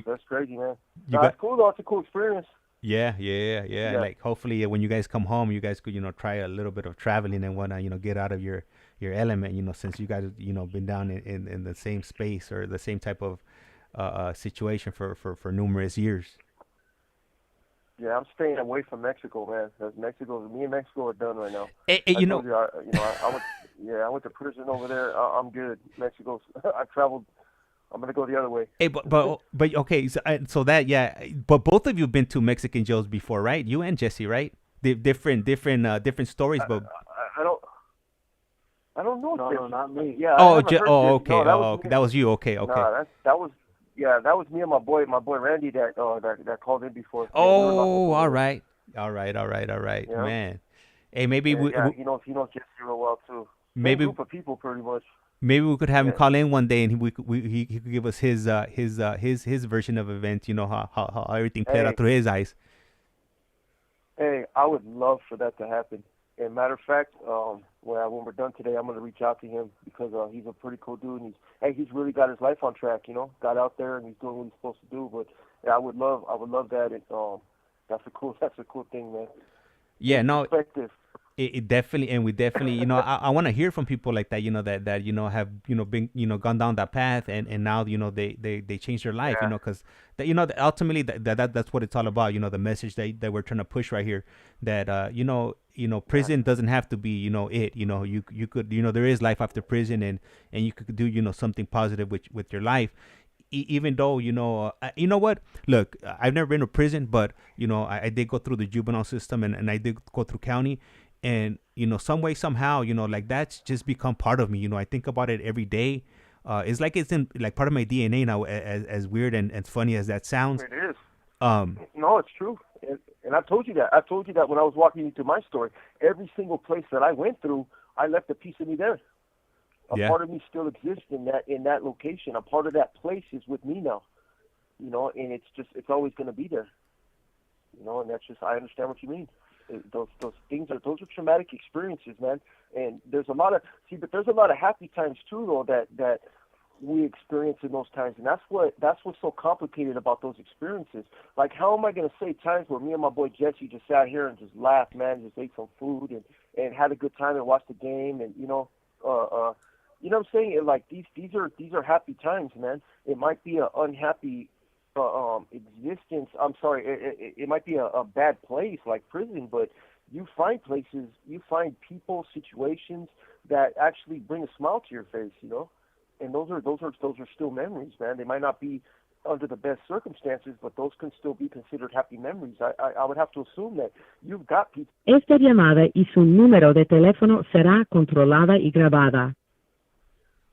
that's crazy, man. That's cool though. It's a cool experience. Yeah. Like hopefully when you guys come home, you guys could try a little bit of traveling and whatnot. Get out of your element. Since you guys been down in the same space or the same type of situation for numerous years. Yeah, I'm staying away from Mexico, man. Because me and Mexico are done right now. I went to prison over there. I'm good. Mexico's. I traveled. I'm gonna go the other way. Hey, but okay, so that but both of you have been to Mexican jails before, right? You and Jesse, right? Different stories, but I don't know. No, not me. Yeah. okay. No, That was you. Okay. No, that was me and my boy Randy that called in before. Oh, all right, Yeah. man. Hey, maybe he knows Jesse real well too. Maybe Same group of people, pretty much. Maybe we could have him call in one day, and he could give us his version of events. You know how everything played out through his eyes. Hey, I would love for that to happen. And matter of fact, when we're done today, I'm gonna reach out to him because he's a pretty cool dude. And he's really got his life on track. You know, got out there and he's doing what he's supposed to do. But yeah, I would love that. That's a cool thing, man. Yeah, perspective. It definitely, and we definitely, I want to hear from people like that, that have, been, gone down that path, and now, they changed their life, because ultimately that's what it's all about, the message that we're trying to push right here, that, prison doesn't have to be, you could, there is life after prison, and you could do, something positive with your life. Even though, you know what, look, I've never been to prison, but, I did go through the juvenile system, and I did go through county. And, some way, somehow, like that's just become part of me. I think about it every day. It's like it's in like part of my DNA now, as weird and as funny as that sounds. It is. No, it's true. And I told you that. I told you that when I was walking you through my story. Every single place that I went through, I left a piece of me there. A part of me still exists in that location. A part of that place is with me now. And it's always going to be there. And that's just, I understand what you mean. Those things are traumatic experiences, man. And there's a lot of happy times too, though, that we experience in those times, and that's what's so complicated about those experiences. Like, how am I going to say times where me and my boy Jesse just sat here and just laughed, man, just ate some food and had a good time and watched the game, and you know what I'm saying? And like these are happy times, man. It might be an unhappy existence. I'm sorry, it might be a bad place like prison, but you find places, you find people, situations that actually bring a smile to your face, and those are still memories, man. They might not be under the best circumstances, but those can still be considered happy memories. I would have to assume that you've got people. Esta llamada y su número de teléfono será controlada y grabada.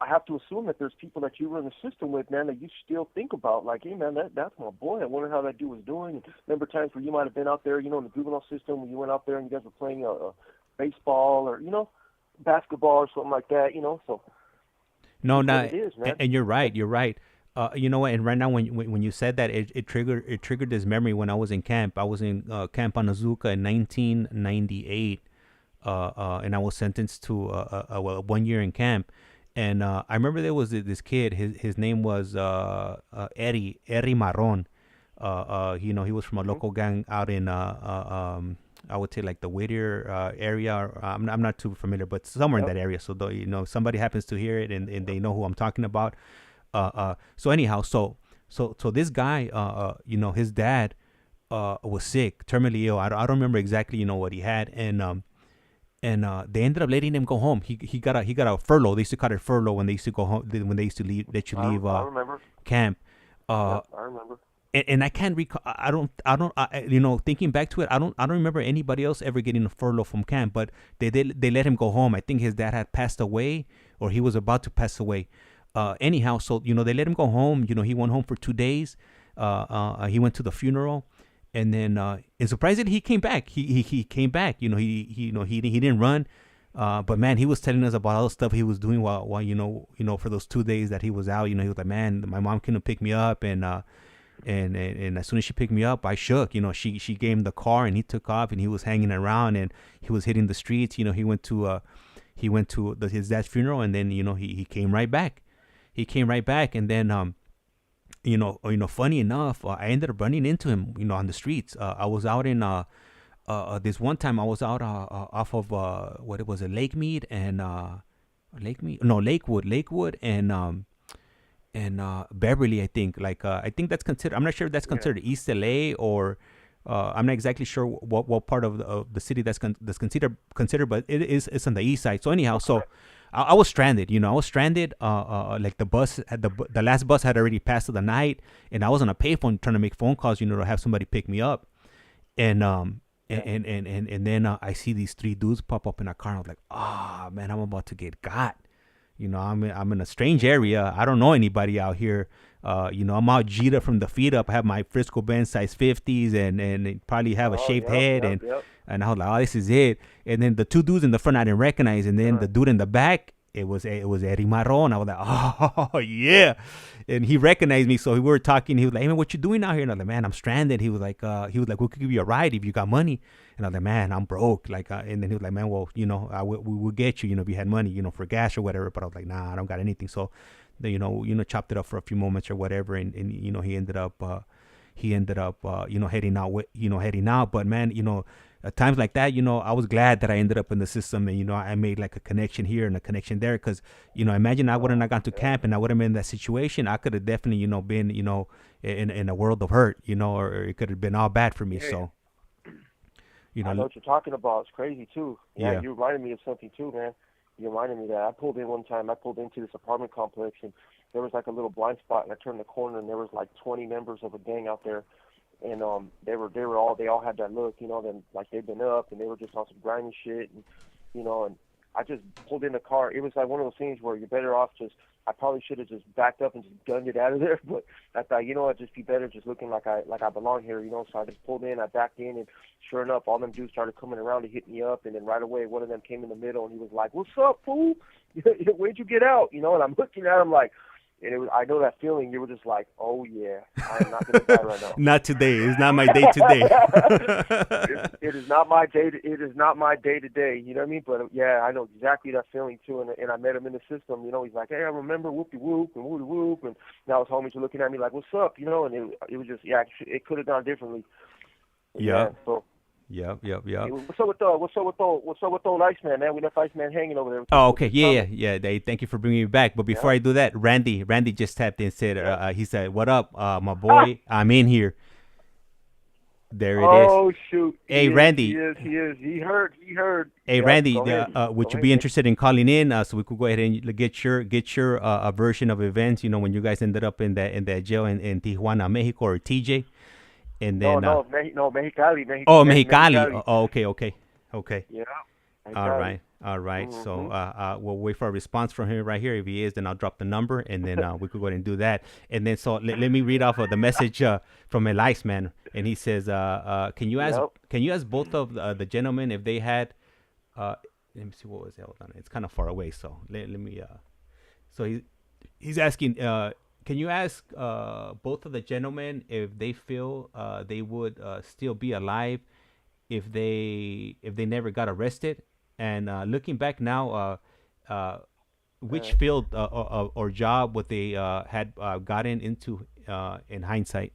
I have to assume that there's people that you were in the system with, man, that you still think about. Like, hey, man, that's my boy. I wonder how that dude was doing. And remember times where you might have been out there, in the juvenile system, when you went out there and you guys were playing baseball or, basketball or something like that, so. No, it is, man. And you're right. You know what? And right now, when you said that, it triggered this memory when I was in camp. I was in Camp on Azuka in 1998, and I was sentenced to 1 year in camp. And I remember there was this kid. His name was Eddie Marron. He was from a local gang out in I would say like the Whittier area. I'm not too familiar, but somewhere in that area. So somebody happens to hear it and they know who I'm talking about. So anyhow, so this guy, his dad was sick, terminally ill. I don't remember exactly what he had, and they ended up letting him go home. He got a furlough. They used to call it furlough when they used to go home, when they used to let you leave I remember. camp. I remember. And I can't recall. I don't. Thinking back to it, I don't remember anybody else ever getting a furlough from camp. But they let him go home. I think his dad had passed away, or he was about to pass away. Anyhow, so they let him go home. He went home for 2 days. He went to the funeral. And then, and surprisingly, he came back. He came back. He didn't run, but man, he was telling us about all the stuff he was doing while for those 2 days that he was out. He was like, man, my mom couldn't pick me up, and as soon as she picked me up, I shook. She gave him the car, and he took off, and he was hanging around, and he was hitting the streets. He went to his dad's funeral, and then he came right back. He came right back, and then funny enough, I ended up running into him, on the streets. I was out in this one time. I was out off of what was it, Lakewood, and and Beverly, I think. I think that's considered. I'm not sure if that's considered East LA or. I'm not exactly sure what part of the city that's considered, but it's on the east side. So anyhow, so I was stranded. I was stranded. Like the bus had the last bus had already passed the night, and I was on a payphone trying to make phone calls. To have somebody pick me up, and and then I see these three dudes pop up in a car. And I was like, man, I'm about to get got. I'm in a strange area. I don't know anybody out here. I'm out Gita from the feet up. I have my Frisco Benz size 50s and probably have a shaved head. And I was like, this is it. And then the two dudes in the front I didn't recognize. And then the dude in the back, it was Eddie Marron. I was like, oh, yeah. And he recognized me. So we were talking. He was like, hey, man, what you doing out here? And I was like, man, I'm stranded. He was like, we could give you a ride if you got money. And I was like, man, I'm broke. And then he was like, man, well, we will get you, if you had money, for gas or whatever. But I was like, nah, I don't got anything. So, chopped it up for a few moments or whatever. And he ended up, heading out. But man, at times like that, I was glad that I ended up in the system and, I made like a connection here and a connection there. Cause, imagine I wouldn't have gone to camp and I would have been in that situation. I could have definitely, been, in a world of hurt, or it could have been all bad for me. So, I know what you're talking about. It's crazy too. Yeah. You reminded me of something too, man. You reminded me that I pulled in one time. I pulled into this apartment complex and there was like a little blind spot, and I turned the corner and there was like 20 members of a gang out there, and they all had that look, then like they'd been up and they were just on some grimy shit, and and I just pulled in the car. It was like one of those things where you're better off I probably should have just backed up and just gunned it out of there, but I thought, I'd just be better just looking like I belong here, so I just pulled in, I backed in, and sure enough, all them dudes started coming around to hit me up, and then right away, one of them came in the middle, and he was like, what's up, fool? Where'd you get out? And I'm looking at him like, and I know that feeling. You were just like, "Oh yeah, I'm not gonna die right now." Not today. It's not my day today. It is not my day. It is not my day today. You know what I mean? But yeah, I know exactly that feeling too. And I met him in the system. He's like, "Hey, I remember whoopie whoop and woody whoop." And now his homies were looking at me like, "What's up?" And it was just it could have gone differently. Yeah. So. Yep. Hey, what's up with the Iceman, man? We left Iceman hanging over there. Oh, okay. Yeah. Thank you for bringing me back. But before I do that, Randy just tapped in and said, he said, "What up, my boy? I'm in here." There it is. Oh shoot. Hey, Randy. He is. He heard. Hey, yep, Randy, would you be interested in calling in so we could go ahead and get your version of events? When you guys ended up in that jail in Tijuana, Mexico, or TJ. And then, Mexicali. Oh, Mexicali. Oh, okay. Yeah. All right. Mm-hmm. So we'll wait for a response from him right here. If he is, then I'll drop the number, and then we could go ahead and do that. And then so let me read off of the message from El ICEMAN, and he says, "Can you ask both of the gentlemen if they had?" Let me see, what was that? Hold on, it's kind of far away. So let me. So he's asking. Can you ask both of the gentlemen if they feel they would still be alive if they never got arrested? And looking back now, which field or job would they had gotten into in hindsight?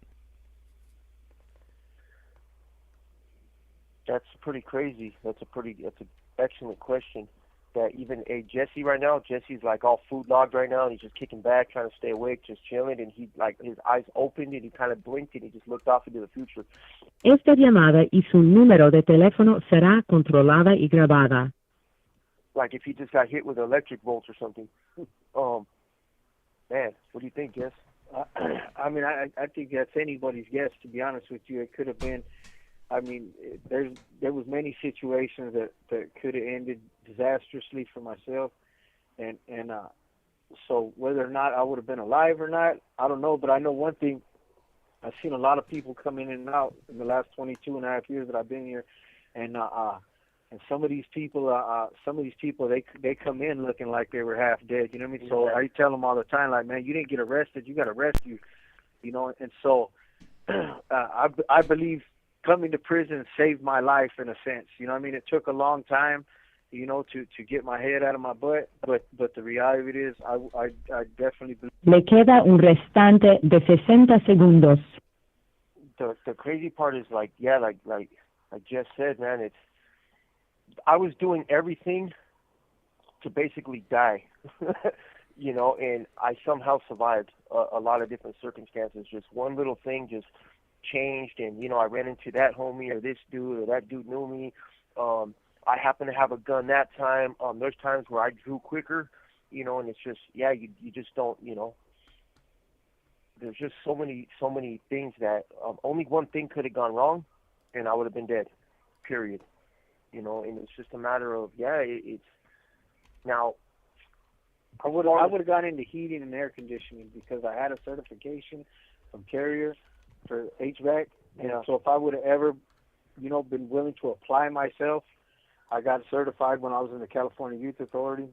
That's pretty crazy. That's an excellent question. That even Jesse right now, Jesse's like all food logged right now, and he's just kicking back, trying to stay awake, just chilling, and he like his eyes opened and he kind of blinked and he just looked off into the future. Esta llamada y su número de teléfono será controlada y grabada. Like if he just got hit with an electric bolt or something. Man, what do you think, Jess? I mean, I think that's anybody's guess, to be honest with you. It could have been. I mean, there was many situations that could have ended disastrously for myself, and so whether or not I would have been alive or not, I don't know. But I know one thing: I've seen a lot of people come in and out in the last 22 and a half years that I've been here, and some of these people, they come in looking like they were half dead. You know what I mean? So I tell them all the time, like, man, you didn't get arrested, you got rescued, And so I believe coming to prison saved my life in a sense. You know what I mean? It took a long time, to get my head out of my butt, but the reality of it is I definitely believe. Le queda un restante de 60 segundos. The crazy part is like Jess said, man, I was doing everything to basically die. you know, and I somehow survived a lot of different circumstances. Just one little thing just changed, and you know, I ran into that homie or this dude or that dude knew me. I happened to have a gun that time. There's times where I drew quicker, you know, and it's just, yeah, you just don't, you know. There's just so many things that only one thing could have gone wrong, and I would have been dead. Period. You know, and it's just a matter of, yeah, it's now. I would have gone into heating and air conditioning because I had a certification from Carrier for HVAC, and so if I would have ever, you know, been willing to apply myself, I got certified when I was in the California Youth Authority,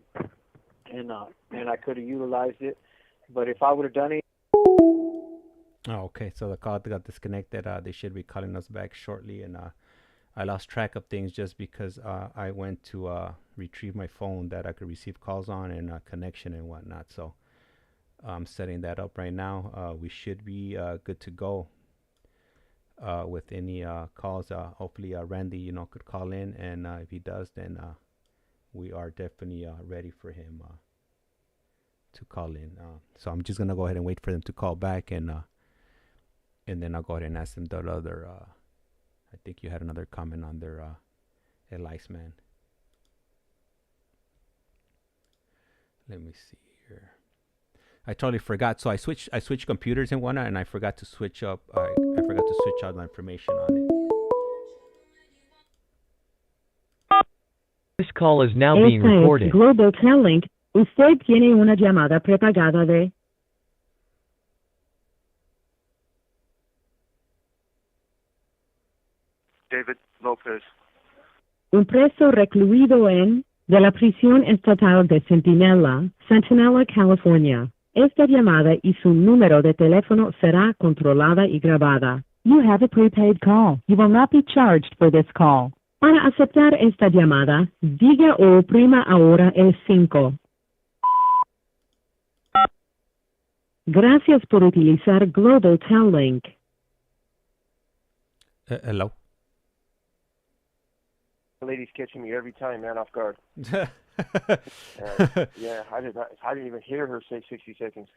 and I could have utilized it. But if I would have done it. Oh, okay. So the call got disconnected. They should be calling us back shortly, and I lost track of things just because I went to retrieve my phone that I could receive calls on and connection and whatnot. So I'm setting that up right now. We should be good to go with any calls. Hopefully Randy, you know, could call in, and if he does, then we are definitely ready for him to call in. So I'm just gonna go ahead and wait for them to call back, and then I'll go ahead and ask them the other. I think you had another comment on their ICEMAN. Let me see here. I totally forgot. So I switched computers and whatnot, and I forgot to switch up. I forgot to switch out my information on it. This call is now being Esta es recorded. Global Talent. Usted tiene una llamada prepagada de David Lopez. un preso recluido en de la prisión estatal de Centinela, California. Esta llamada y su número de teléfono será controlada y grabada. You have a prepaid call. You will not be charged for this call. Para aceptar esta llamada, diga o oprima ahora el 5. Gracias por utilizar Global Talent. Hello. The lady's catching me every time, man, off guard. Yeah, I didn't even hear her say 60 seconds.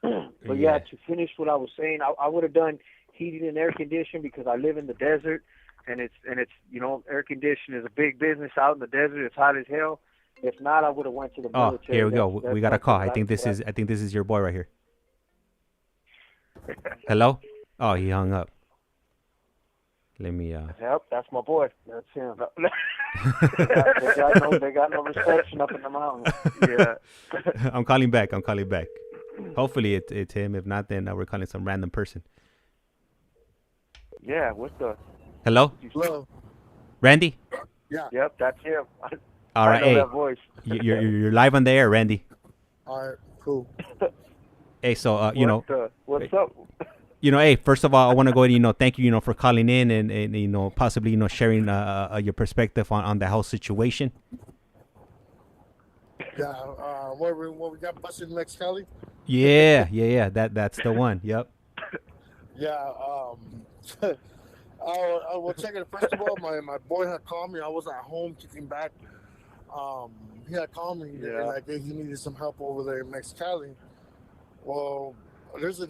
But yeah, to finish what I was saying, I would have done heating and air conditioning because I live in the desert, and it's you know, air conditioning is a big business out in the desert. It's hot as hell. If not, I would have went to the military. Oh, here we go. We got a call. I think this is your boy right here. Hello? Oh, he hung up. Let me Yep, that's my boy. That's him. they got no reception up in the mountains. Yeah. I'm calling back. Hopefully it's him. If not, then we're calling some random person. Yeah, what the? Hello? Hello. Randy? Yeah. Yep, that's him. All right, I know hey. that voice. You're live on the air, Randy. All right, cool. Hey, so what's up? You know, hey, first of all, I want to go ahead and, thank you, for calling in and possibly, sharing your perspective on the whole situation. Yeah, when we got busted in Mexicali? Yeah, that's the one. Yep. Yeah, I was checking it. First of all, my boy had called me. I was at home kicking back. He had called me, and I guess he needed some help over there in Mexicali. Well, there's a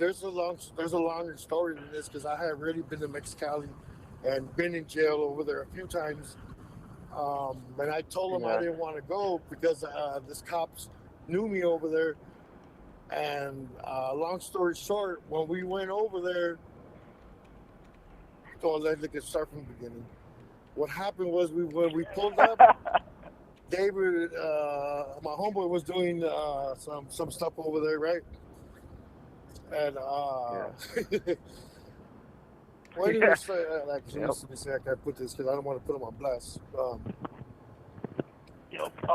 longer story than this because I had already been to Mexicali and been in jail over there a few times. And I told him I didn't want to go because this cops knew me over there. And long story short, when we went over there, let's start from the beginning. What happened was when we pulled up, David, my homeboy was doing some stuff over there, right? And when he was let me see, I can't put this because I don't want to put him on blast. I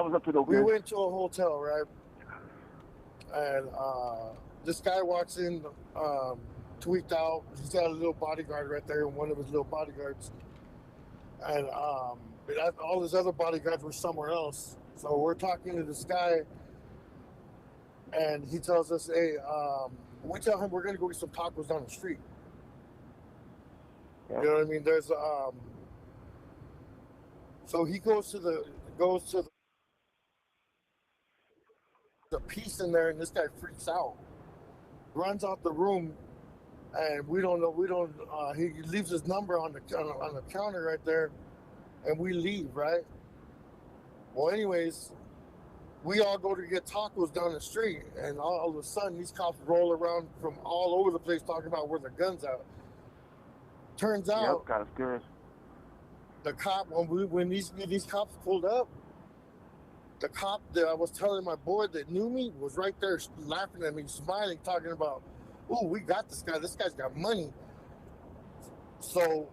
was up to the we went to a hotel, right? And this guy walks in, tweaked out. He's got a little bodyguard right there, and one of his little bodyguards. And all his other bodyguards were somewhere else. So we're talking to this guy, and he tells us, hey, we tell him we're going to go get some tacos down the street. Yeah. You know what I mean? There's so he goes to the a piece in there, and this guy freaks out, runs out the room, and we don't know. He leaves his number on the counter right there, and we leave. Right. Well, anyways, we all go to get tacos down the street, and all of a sudden, these cops roll around from all over the place talking about where the guns at. Turns out, got us good. The cop when these cops pulled up, the cop that I was telling my boy that knew me was right there laughing at me, smiling, talking about, "Ooh, we got this guy. This guy's got money." So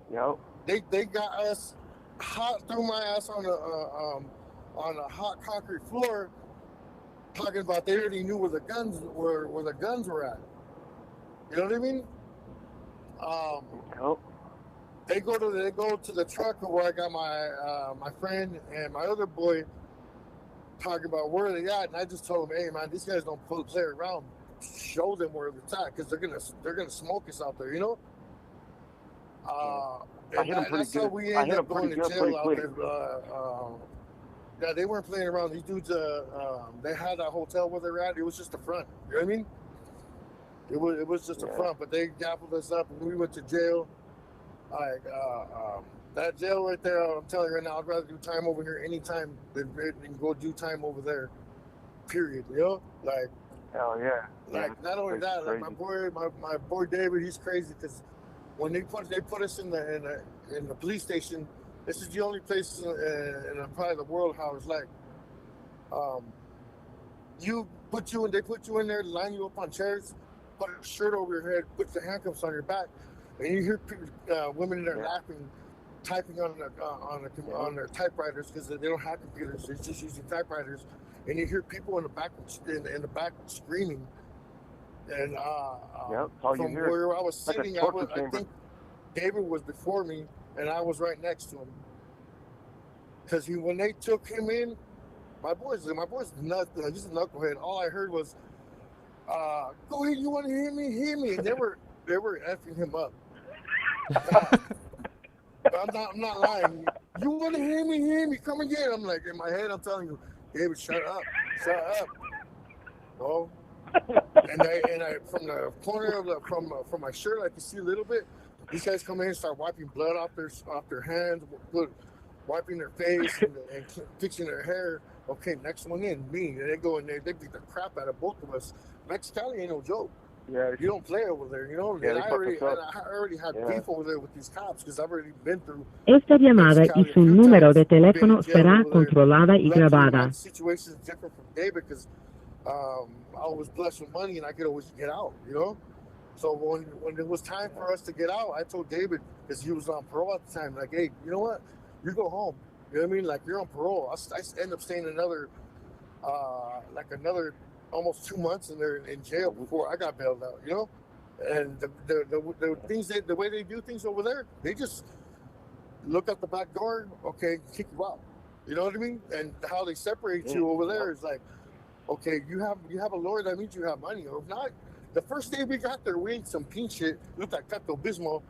they got us hot, threw my ass on a hot concrete floor, talking about they already knew where the guns were at. You know what I mean? They go to the truck where I got my friend and my other boy talking about where they at, and I just told them, "Hey man, these guys don't play around. Show them where it's at, because they're gonna smoke us out there, you know." That's how we ended up going to jail out there. Yeah, they weren't playing around. These dudes, they had that hotel where they're at. It was just the front. You know what I mean? It was just the front, but they gobbled us up, and we went to jail. That jail right there, I'm telling you right now, I'd rather do time over here anytime than go do time over there. Period. You know, like. Hell yeah. Like not only that, like my boy David, he's crazy because when they put us in the police station. This is the only place in probably the world how it's like. They put you in there, line you up on chairs, put a shirt over your head, put the handcuffs on your back, and you hear people, women in there laughing, typing on their typewriters because they don't have computers; they're just using typewriters, and you hear people in the back screaming. And from where I was sitting, I think David was before me, and I was right next to him. Because when they took him in, my boy's nuts. He's a knucklehead. All I heard was, "Go ahead, you want to hear me? Hear me!" And they were effing him up. I'm not lying. "You want to hear me? Hear me? Come again." I'm like in my head. I'm telling you, David, shut up. Oh. And I from the corner of from my shirt, I could see a little bit. These guys come in and start wiping blood off their hands, wiping their face and fixing their hair. Okay, next one in, me. And they go in there, they beat the crap out of both of us. Mexicali ain't no joke. Yeah, you don't play over there, you know. And I already had beef over there with these cops because I've already been through. Esta llamada y su número de teléfono será controlada y grabada. The situation is different from David because I was blessed with money and I could always get out, you know. So when it was time for us to get out, I told David, because he was on parole at the time, like, "Hey, you know what? You go home. You know what I mean? Like, you're on parole." I end up staying another almost 2 months in jail before I got bailed out, you know? And the things, the way they do things over there, they just look out the back door, okay, kick you out. You know what I mean? And how they separate you over there is like, okay, you have a lawyer, that means you have money. Or if not, the first day we got there, we ate some pink shit, looked like Pepto-Bismol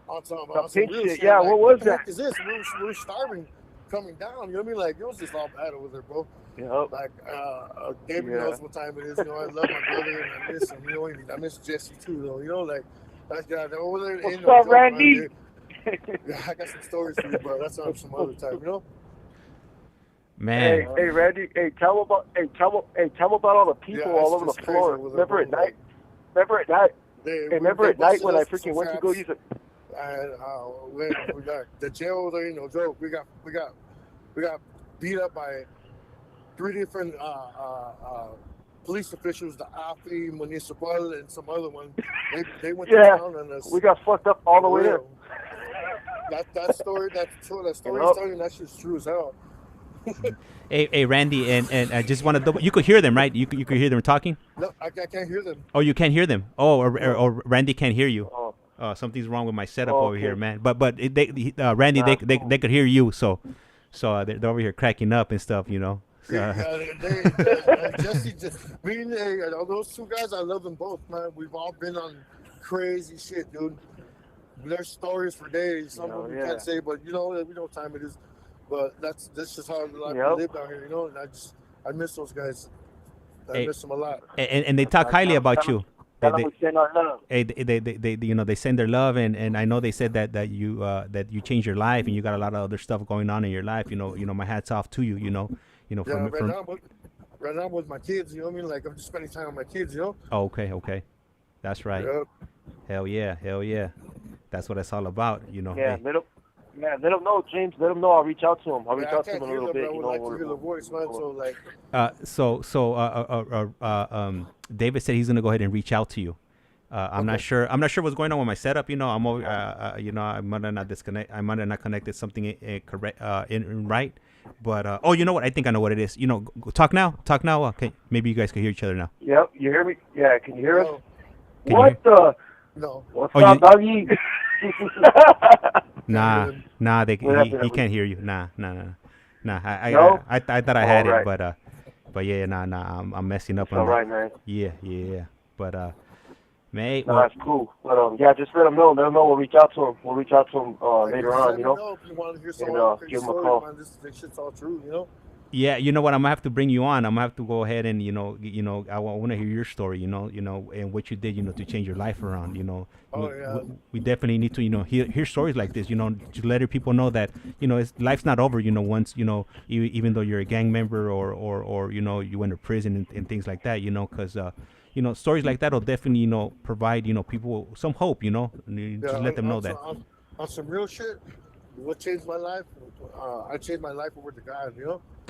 on some real shit. Yeah, like, what was the that? Heck is this? We were starving coming down, you know what I mean? Like, it was just all bad over there, bro. Yep. Like, David knows what time it is. You know, I love my brother and I miss him. You know, I miss Jesse too, though. You know, like, that guy over there. What's up, Randy? Yeah, I got some stories for you, bro. That's on some other time, you know? Man. Hey, Randy. Hey, tell him about all the people all over the floor. Remember at night? Remember at night when I freaking went to go use it? We got the jail over there, no joke. We got beat up by 3 different police officials, the AFI, Municipal, and some other one. They went to town on us. We got fucked up all the way there. That story is telling that shit's true as hell. Hey, Randy, and I just want to double. You could hear them, right? You could hear them talking. No, I can't hear them. Oh, you can't hear them. Oh, or Randy can't hear you. Something's wrong with my setup over here, man. But Randy, they could hear you, so they're over here cracking up and stuff, you know. Jesse, those two guys, I love them both, man. We've all been on crazy shit, dude. There's stories for days. Some of them can't say, but we know what time it is. But that's just how life we live out here, you know. And I miss those guys I miss them a lot. And they talk highly about you. Tell them we send our love. They you know, they send their love, and I know they said that you changed your life, and you got a lot of other stuff going on in your life. You know, my hat's off to you. You know, Yeah, right now I'm with my kids. You know what I mean? Like I'm just spending time with my kids. You know. Oh, okay, that's right. Yep. Hell yeah. That's what it's all about. You know. Yeah, Hey. let them know, James. Let them know. I'll reach out to him. I'll reach out to I him can't a hear little them, bit. but I would like to hear the voice, man. So like. David said he's gonna go ahead and reach out to you. I'm not sure what's going on with my setup. You know, I'm over. You know, I might have not disconnect. I might have not connected something correct in right. But oh, you know what? I think I know what it is. You know, talk now. Okay, maybe you guys can hear each other now. Yep, you hear me? Yeah, can you hear us? Can What the? No. What's up, doggy? Nah, he can't hear you. Nah. I thought I had it, but yeah, nah. I'm messing up on all that. right, man. Yeah. But mate, No, that's cool. But yeah, just let them know. Let them know. We'll reach out to him. Later on. You know. If you want to hear some Give him a stories, call. man, this shit's all true. You know. yeah, you know what? I'm gonna have to bring you on. I'm gonna have to go ahead and I want to hear your story. You know, and what you did. You know, to change your life around. You know. We definitely need to, hear stories like this, to let people know that, life's not over, once, even though you're a gang member or you went to prison and things like that, because, stories like that will definitely, provide, people some hope, just let them know that. On some real shit, what changed my life? I changed my life over to God,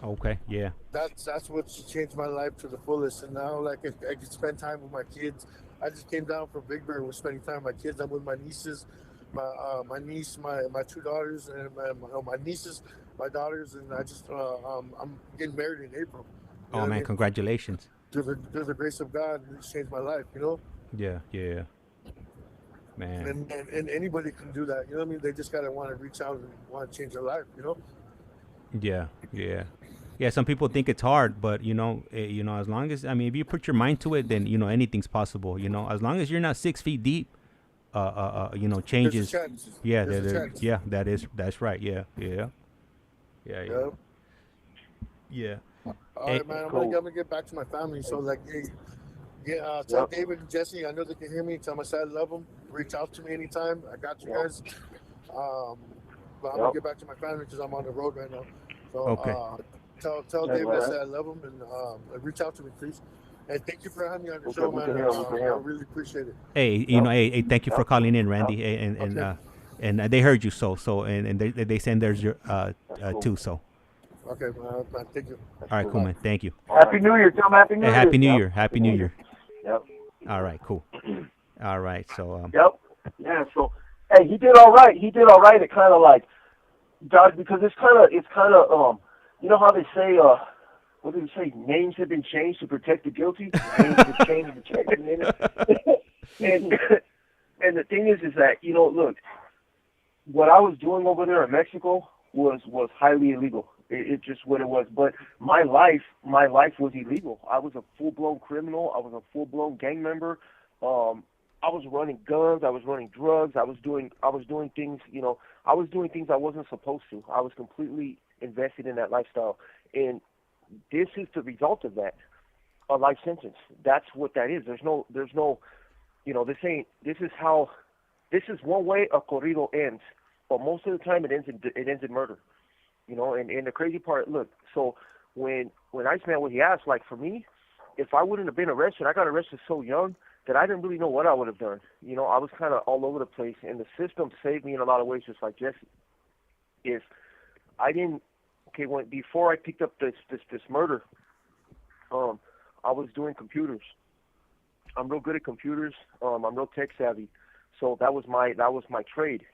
Okay, yeah. That's what changed my life to the fullest. And now, like, I can spend time with my kids. I just came down from Big Bear. We're spending time with my kids. I'm with my nieces, my niece, my two daughters, and my nieces, my daughters, and I'm getting married in April. Oh man, congratulations! Through the grace of God, it's changed my life. Yeah, man. And anybody can do that. You know what I mean? They just gotta want to reach out and want to change their life. Yeah, some people think it's hard, but as long as if you put your mind to it, then anything's possible. As long as you're not 6 feet deep, changes. There's a chance. Yeah, There's a chance. yeah, that's right. Yeah. All right, man. I'm gonna get back to my family. So tell David and Jesse. I know they can hear me. Tell them I said I love them. Reach out to me anytime. I got you guys. But I'm gonna get back to my family because I'm on the road right now. So okay. Tell David I said I love him and reach out to me, please. And thank you for having me on the show, man. I really appreciate it. Hey, thank you for calling in, Randy. And they heard you, and they send theirs too. So. Okay, man. Thank you. All right, cool, man. Thank you. Happy New Year. Tell them Happy New Year. Happy New Year. Happy New Year. Yep. All right, cool. All right, so. Yep. Yeah. So, hey, he did all right. It kind of like, God, because it's kind of you know how they say, what do they say? Names have been changed to protect the guilty. Names have changed to protect the innocent. And the thing is that look, what I was doing over there in Mexico was highly illegal. It's just what it was. But my life was illegal. I was a full-blown criminal. I was a full-blown gang member. I was running guns. I was running drugs. I was doing things. I was doing things I wasn't supposed to. I was completely invested in that lifestyle, and this is the result of that, a life sentence. That's what that is. There's no, this is one way a corrido ends, but most of the time it ends in murder, and the crazy part, look, so when ICEMAN, what he asked, like for me, if I wouldn't have been arrested, I got arrested so young that I didn't really know what I would have done. I was kind of all over the place, and the system saved me in a lot of ways, just like Jesse. If I didn't, before I picked up this murder, I was doing computers. I'm real good at computers. I'm real tech savvy, so that was my trade.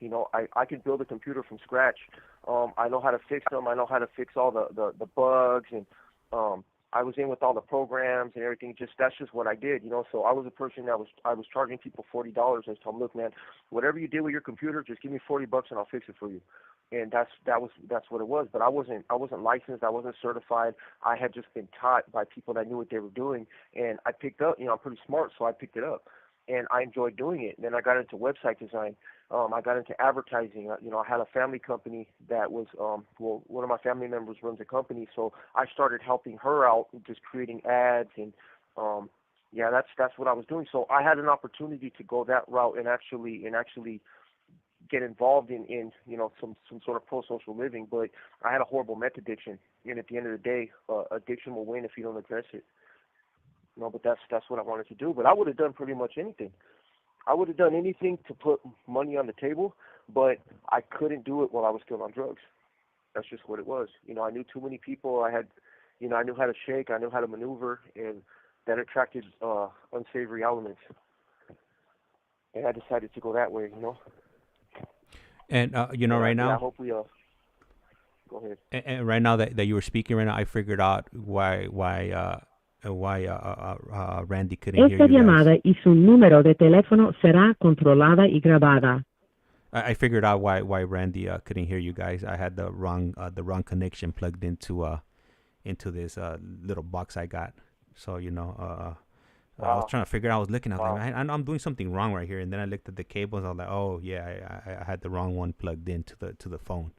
I can build a computer from scratch. I know how to fix them. I know how to fix all the bugs, and I was in with all the programs and everything. That's just what I did, So I was a person that I was charging people $40. I was telling them, look, man, whatever you did with your computer, just give me $40 and I'll fix it for you. And that's what it was. But I wasn't licensed. I wasn't certified. I had just been taught by people that knew what they were doing. And I picked up. I'm pretty smart, so I picked it up, and I enjoyed doing it. And then I got into website design. I got into advertising. I had a family company that was, one of my family members runs a company, so I started helping her out, just creating ads and yeah, that's what I was doing. So I had an opportunity to go that route and actually get involved in some sort of pro-social living, but I had a horrible meth addiction, and at the end of the day, addiction will win if you don't address it. But that's what I wanted to do. But I would have done pretty much anything. I would have done anything to put money on the table, but I couldn't do it while I was still on drugs. That's just what it was. I knew too many people. I knew how to shake. I knew how to maneuver, and that attracted unsavory elements. And I decided to go that way. And right now, I hope we go ahead. And right now that you were speaking right now, I figured out why Randy couldn't hear you Esta guys. llamada y su número de teléfono será controlada y grabada. I figured out why Randy couldn't hear you guys. I had the wrong connection plugged into this little box I got. So I was trying to figure out. I was looking. I was like, I'm doing something wrong right here. And then I looked at the cables. I was like, oh yeah, I had the wrong one plugged into the phone.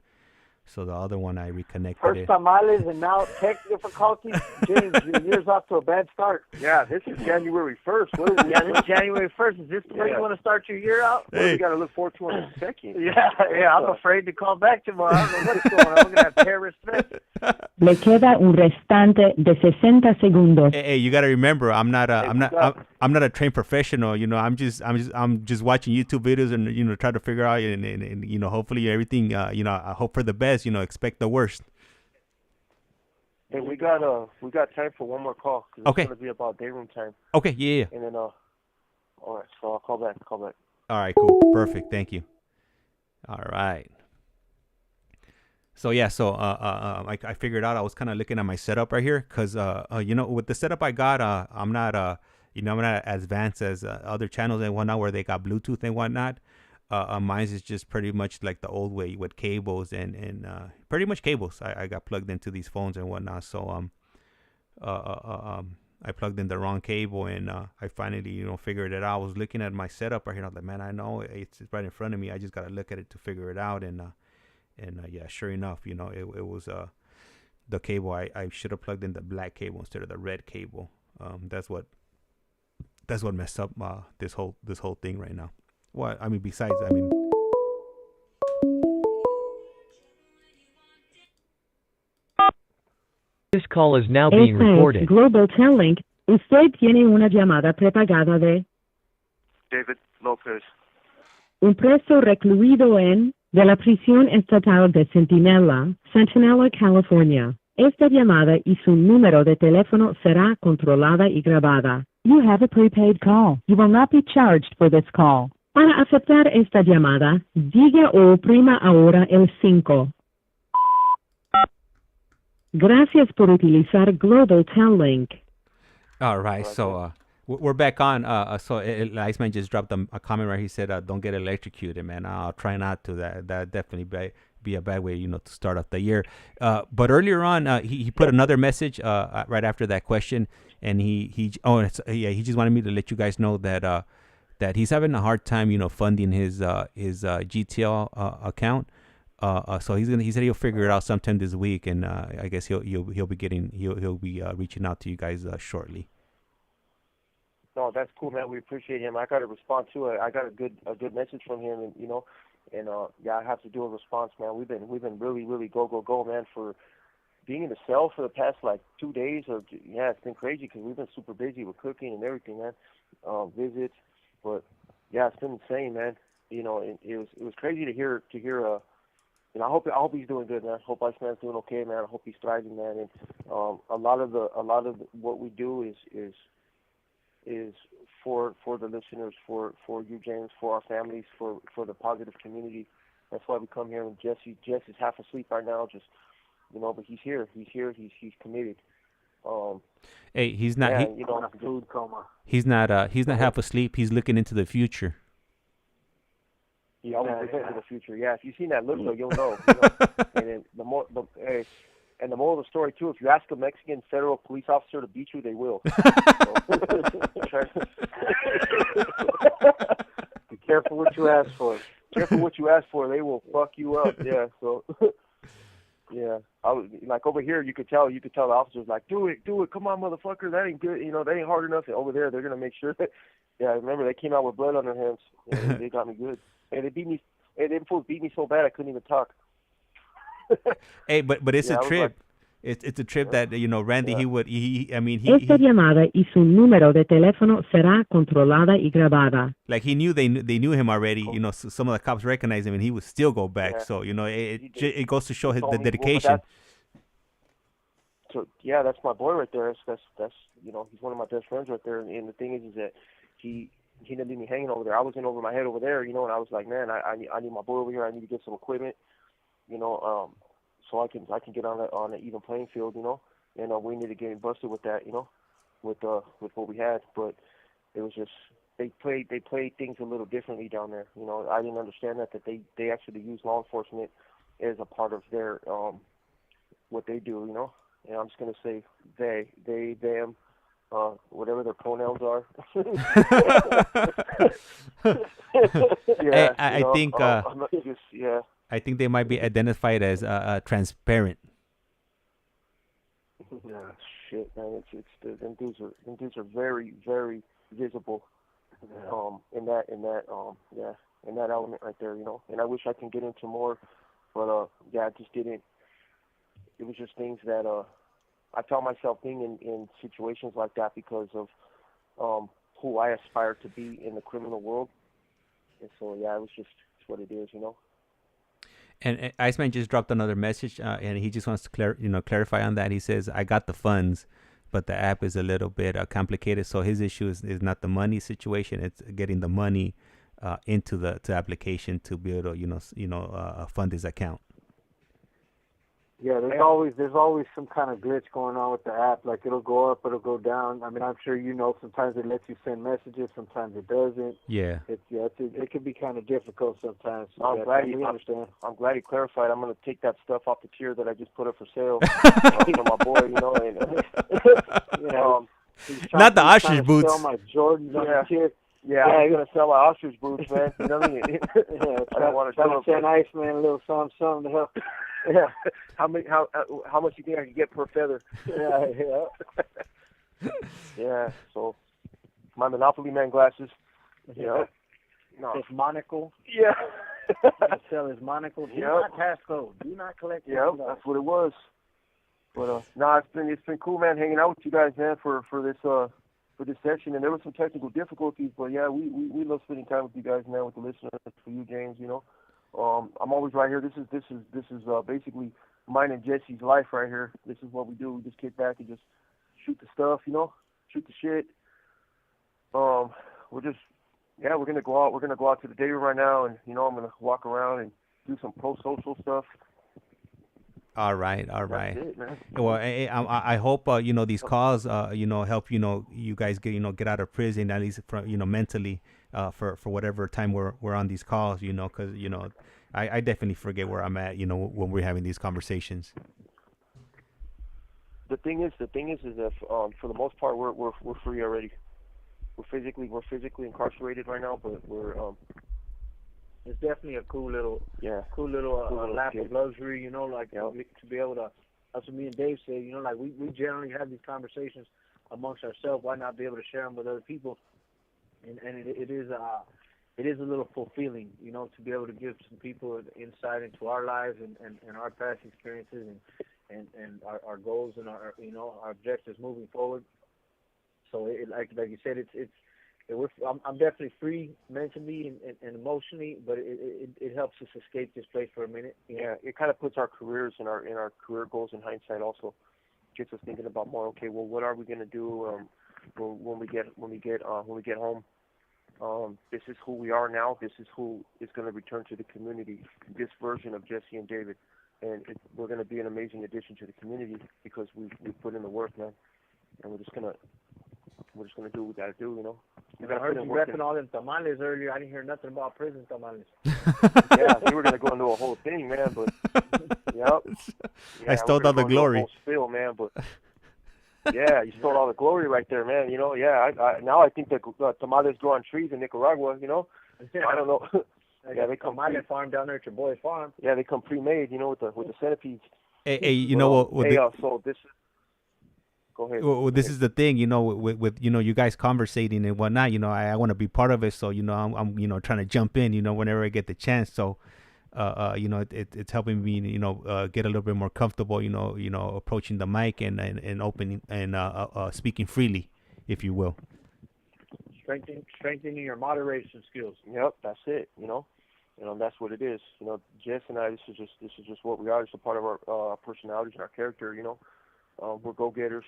So the other one I reconnected. First tamales and now tech difficulties. James, your year's off to a bad start. Yeah, this is January 1st. This is January 1st. Is this the way you want to start your year out? Well, you got to look forward to on the second. Yeah. I'm afraid to call back tomorrow. I don't know what's going on. We're gonna have terrorist threats. Le queda un restante de 60 segundos. Hey, you got to remember, I'm not a trained professional. I'm just watching YouTube videos and try to figure out and hopefully everything. I hope for the best. Expect the worst. Hey, we got time for one more call. Okay. It's gonna be about day room time. Okay. Yeah. And then all right. So I'll call back. All right. Cool. Perfect. Thank you. All right. So yeah, I figured out I was kind of looking at my setup right here because with the setup I got, I'm not I'm not as advanced as other channels and whatnot where they got Bluetooth and whatnot. Mine's is just pretty much like the old way with cables and pretty much cables. I got plugged into these phones and whatnot. So I plugged in the wrong cable and I finally figured it out. I was looking at my setup right here. I was like, man, I know it's right in front of me. I just gotta look at it to figure it out and yeah, sure enough, it was the cable. I should have plugged in the black cable instead of the red cable. That's what messed up this whole thing right now. What I mean, besides, This call is now being Esta es recorded. Global Telling. Usted tiene una llamada prepagada de David Lopez. un preso recluido de la prisión estatal de Centinela, California. Esta llamada y su número de teléfono será controlada y grabada. You have a prepaid call. You will not be charged for this call. Para aceptar esta llamada, diga o oprima ahora el 5. Gracias por utilizar Global Telling. all right. So we're back on. So ICEMAN just dropped a comment where he said, "Don't get electrocuted, man." I'll try not to. That definitely be a bad way, to start off the year. But earlier on, he put another message right after that question, and he just wanted me to let you guys know that that he's having a hard time, funding his GTL account. So he said he'll figure it out sometime this week, and I guess he'll be reaching out to you guys shortly. No, that's cool, man. We appreciate him. I got to respond to it. I got a good message from him, and yeah, I have to do a response, man. We've been really go, man, for being in the cell for the past 2 days. It's been crazy because we've been super busy with cooking and everything, man. Visits, but yeah, it's been insane, man. It was crazy to hear. I hope he's doing good, man. I hope IceMan's doing okay, man. I hope he's thriving, man. And a lot of what we do is for the listeners, for you, James, for our families, for the positive community. That's why we come here. And Jess is half asleep right now, but he's here. He's committed. Hey, he's not. Yeah, food coma. He's not half asleep. He's looking into the future. Yeah, I was looking into the future. Yeah, if you've seen that look, though, you'll know. And then the moral of the story too: if you ask a Mexican federal police officer to beat you, they will. Be careful what you ask for. Careful what you ask for; they will fuck you up. Yeah. So Yeah, I was like over here. You could tell the officers like, do it, come on, motherfucker, that ain't good. That ain't hard enough. And over there, they're gonna make sure that. Yeah, I remember they came out with blood on their hands. Yeah, they got me good. And they beat me. And them fools beat me so bad I couldn't even talk. Hey, but it's a trip. Like, it's a trip that Randy he would Esta llamada y su número de teléfono será controlada y grabada. Like he knew they knew him already. So some of the cops recognized him, and he would still go back. Yeah. So it goes to show the dedication. Well, so yeah, that's my boy right there. That's he's one of my best friends right there. And the thing is that he didn't leave me hanging over there. I was in over my head over there, and I was like, man, I need my boy over here. I need to get some equipment, so I can get on an even playing field, and we need to get busted with that, with what we had. But it was just they played things a little differently down there. I didn't understand that they actually use law enforcement as a part of their what they do, And I'm just gonna say they, them, whatever their pronouns are. Yeah, I think yeah. I think they might be identified as transparent. Yeah, shit, man. Them dudes are very, very visible. In that element right there, And I wish I can get into more, but I just didn't. It was just things that I found myself being in situations like that because of who I aspire to be in the criminal world. And so yeah, it's what it is, And Iceman just dropped another message, and he just wants to clarify on that. He says, "I got the funds, but the app is a little bit complicated. So his issue is not the money situation; it's getting the money into the application to be able to fund his account." Yeah, there's always some kind of glitch going on with the app. Like it'll go up, it'll go down. I mean, I'm sure sometimes it lets you send messages, sometimes it doesn't. Yeah. It can be kind of difficult sometimes. I'm glad you understand. I'm glad you clarified. I'm gonna take that stuff off the tier that I just put up for sale for my boy. Not the ostrich boots. Sell my Jordans on the tier. Yeah, I'm gonna sell my ostrich boots, man. You know what I mean? I don't want to send Iceman a little something to help. Yeah. How much you think I can get per feather? Yeah. Yeah. So my Monopoly Man glasses. No. His monocle. Yeah. Sell his monocle. Do not pass code. Do not collect. Yeah, that's what it was. But it's been cool, man, hanging out with you guys, man, for this session. And there were some technical difficulties, but yeah, we love spending time with you guys, man, with the listeners, for you, James. I'm always right here. This is basically mine and Jesse's life right here. This is what we do. We just kick back and just shoot the stuff, shoot the shit. We're gonna go out. We're gonna go out to the day room right now, and I'm gonna walk around and do some pro-social stuff. All right. That's it, man. Well, I hope these calls help you guys get out of prison, at least mentally, for whatever time we're on these calls, because I definitely forget where I'm at when we're having these conversations. The thing is that for the most part we're free already. We're physically incarcerated right now, but we're it's definitely a cool little lap of luxury, to be able to. That's what me and Dave say. We generally have these conversations amongst ourselves. Why not be able to share them with other people? And it is a little fulfilling, to be able to give some people insight into our lives and our past experiences and our goals and our our objectives moving forward. So like you said, I'm definitely free mentally and emotionally, but it helps us escape this place for a minute. Yeah, it kind of puts our careers and our career goals in hindsight. Also, gets us thinking about more. Okay, well, what are we gonna do when we get home? This is who we are now. This is who is going to return to the community. This version of Jesse and David, and we're going to be an amazing addition to the community because we put in the work, man. And we're just gonna do what we gotta do, I heard you repping all them tamales earlier. I didn't hear nothing about prison tamales. Yeah, we were gonna go into a whole thing, man, but yeah, I stole all the glory. Whole spill, man, but yeah, you stole all the glory right there, man. I now I think that tamales grow on trees in Nicaragua. I don't know. Yeah, they come tamale farm down there at your boy's farm. Yeah, they come pre-made, with the centipedes. Hey, you know what? So this is. Go ahead. Well, this is the thing, you know, with you know, you guys conversating and whatnot. You know, I want to be part of it, so you know, I'm you know, trying to jump in, you know, whenever I get the chance. So, you know, it's helping me, you know, get a little bit more comfortable, you know, approaching the mic and opening and speaking freely, if you will. Strengthening your moderation skills. Yep, that's it. You know, that's what it is. You know, Jess and I, this is just what we are. It's a part of our personalities and our character. You know, we're go-getters,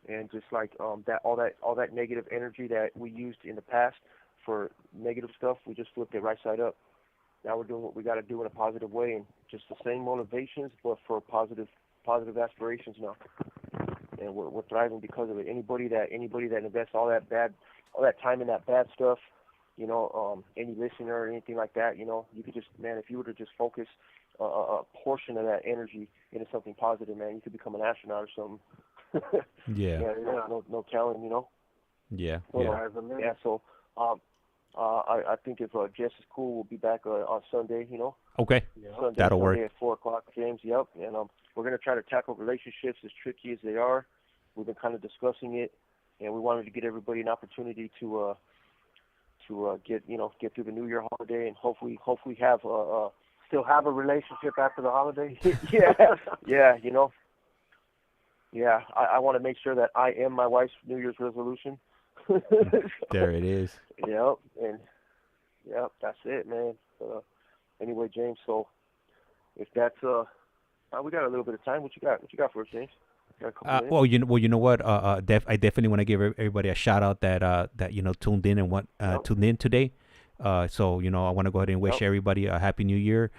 and just like all that negative energy that we used in the past for negative stuff, we just flipped it right side up. Now we're doing what we got to do in a positive way, and just the same motivations, but for positive aspirations now. And we're thriving because of it. Anybody that invests all that time in that bad stuff, you know, any listener or anything like that, you know, you could just, man, if you were to just focus a portion of that energy into something positive, man, you could become an astronaut or something. Yeah. No telling, you know. Yeah. Yeah. So, I think if Jess is cool, we'll be back on Sunday, you know. Okay. That'll work. At 4:00, James. Yep. And we're gonna try to tackle relationships as tricky as they are. We've been kind of discussing it, and we wanted to get everybody an opportunity to get through the New Year holiday, and hopefully have Still have a relationship after the holiday. yeah, you know. Yeah, I want to make sure that I am my wife's New Year's resolution. There it is. Yep, and that's it, man. Anyway, James. So if that's we got a little bit of time. What you got for us, James? Well, you know what? I definitely want to give everybody a shout out that you know tuned in and tuned in today. So you know, I want to go ahead and wish everybody a happy New Year.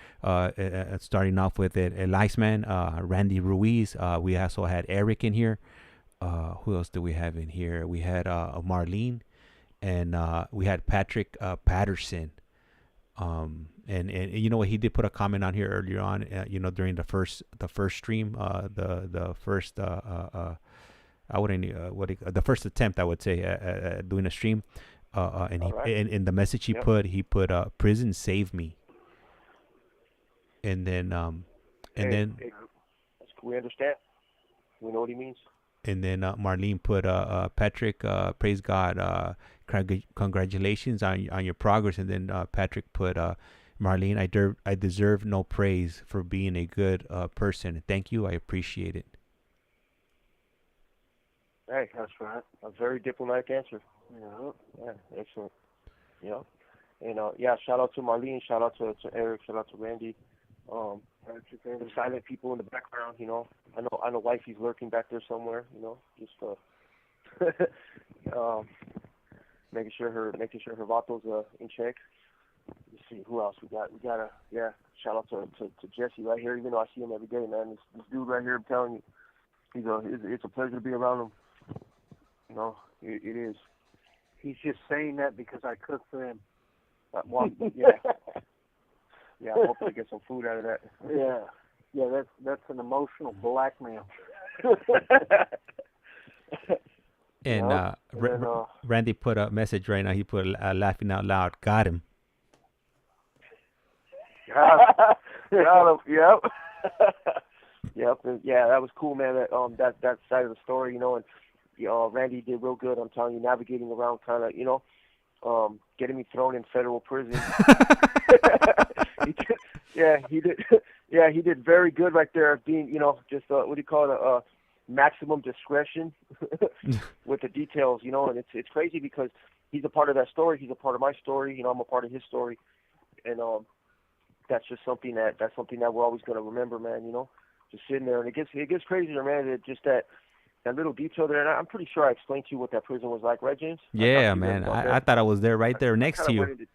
Starting off with El ICEMAN, Randy Ruiz. We also had Eric in here. Who else do we have in here? We had Marlene, and we had Patrick Patterson. And you know what, he did put a comment on here earlier on, you know, during the first stream, the first the first attempt, I would say, at doing a stream, and in the message he put prison save me, and then we understand, we know what he means. And then Marlene put Patrick, praise God, congratulations on your progress. And then Patrick put Marlene, I deserve no praise for being a good person. Thank you, I appreciate it. Hey, that's right. A very diplomatic answer. Yeah, excellent. Yeah, and shout out to Marlene, shout out to Eric, shout out to Randy. The silent people in the background, you know. I know wifey's lurking back there somewhere, you know, just making sure her vato's in check. Let's see who else we got. Shout out to Jesse right here, even though I see him every day, man. This dude right here, I'm telling you, it's a pleasure to be around him. You know, it is. He's just saying that because I cook for him. Yeah, I hope to get some food out of that. Yeah, that's an emotional blackmail. And Randy put a message right now. He put laughing out loud. Got him. Got him. Yep. Yep. And that was cool, man. That side of the story, you know, and Randy did real good. I'm telling you, navigating around, kind of, you know, getting me thrown in federal prison. He did. Yeah, he did very good right there. Being, you know, just what do you call it? Maximum discretion with the details, you know. And it's crazy because he's a part of that story. He's a part of my story. You know, I'm a part of his story, and that's just something that we're always going to remember, man. You know, just sitting there, and it gets crazier, man. It just that little detail there, and I'm pretty sure I explained to you what that prison was like, right, James? Yeah, man. I thought I was there, right there next to you.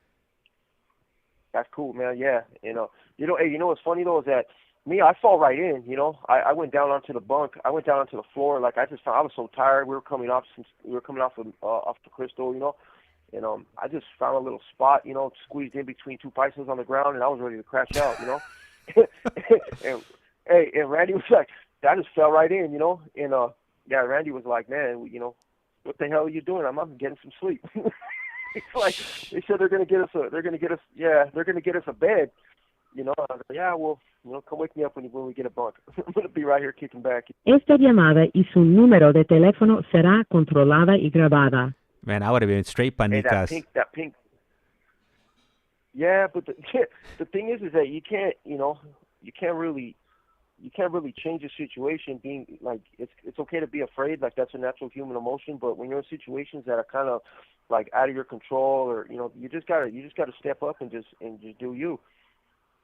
That's cool, man. Yeah, you know, hey, you know what's funny though is that I fall right in. You know, I went down onto the bunk. I went down onto the floor. Like I was so tired. We were coming off the Crystal, you know, and I just found a little spot, you know, squeezed in between two Pisces on the ground, and I was ready to crash out, you know. and Randy was like, I just fell right in, you know, and Randy was like, man, you know, what the hell are you doing? I'm getting some sleep. It's like they said they're gonna get us a bed, you know, I was like, yeah, well, you know, come wake me up when we get a bunk. I'm gonna be right here kicking back. Esta llamada y su número de teléfono será controlada y grabada. Man, I would have been straight Hey, panicas. that pink. Yeah, but the thing is that you can't, you know, you can't really change the situation. Being like, it's okay to be afraid, like that's a natural human emotion. But when you're in situations that are kind of like out of your control, or you know, you just gotta step up and just do you.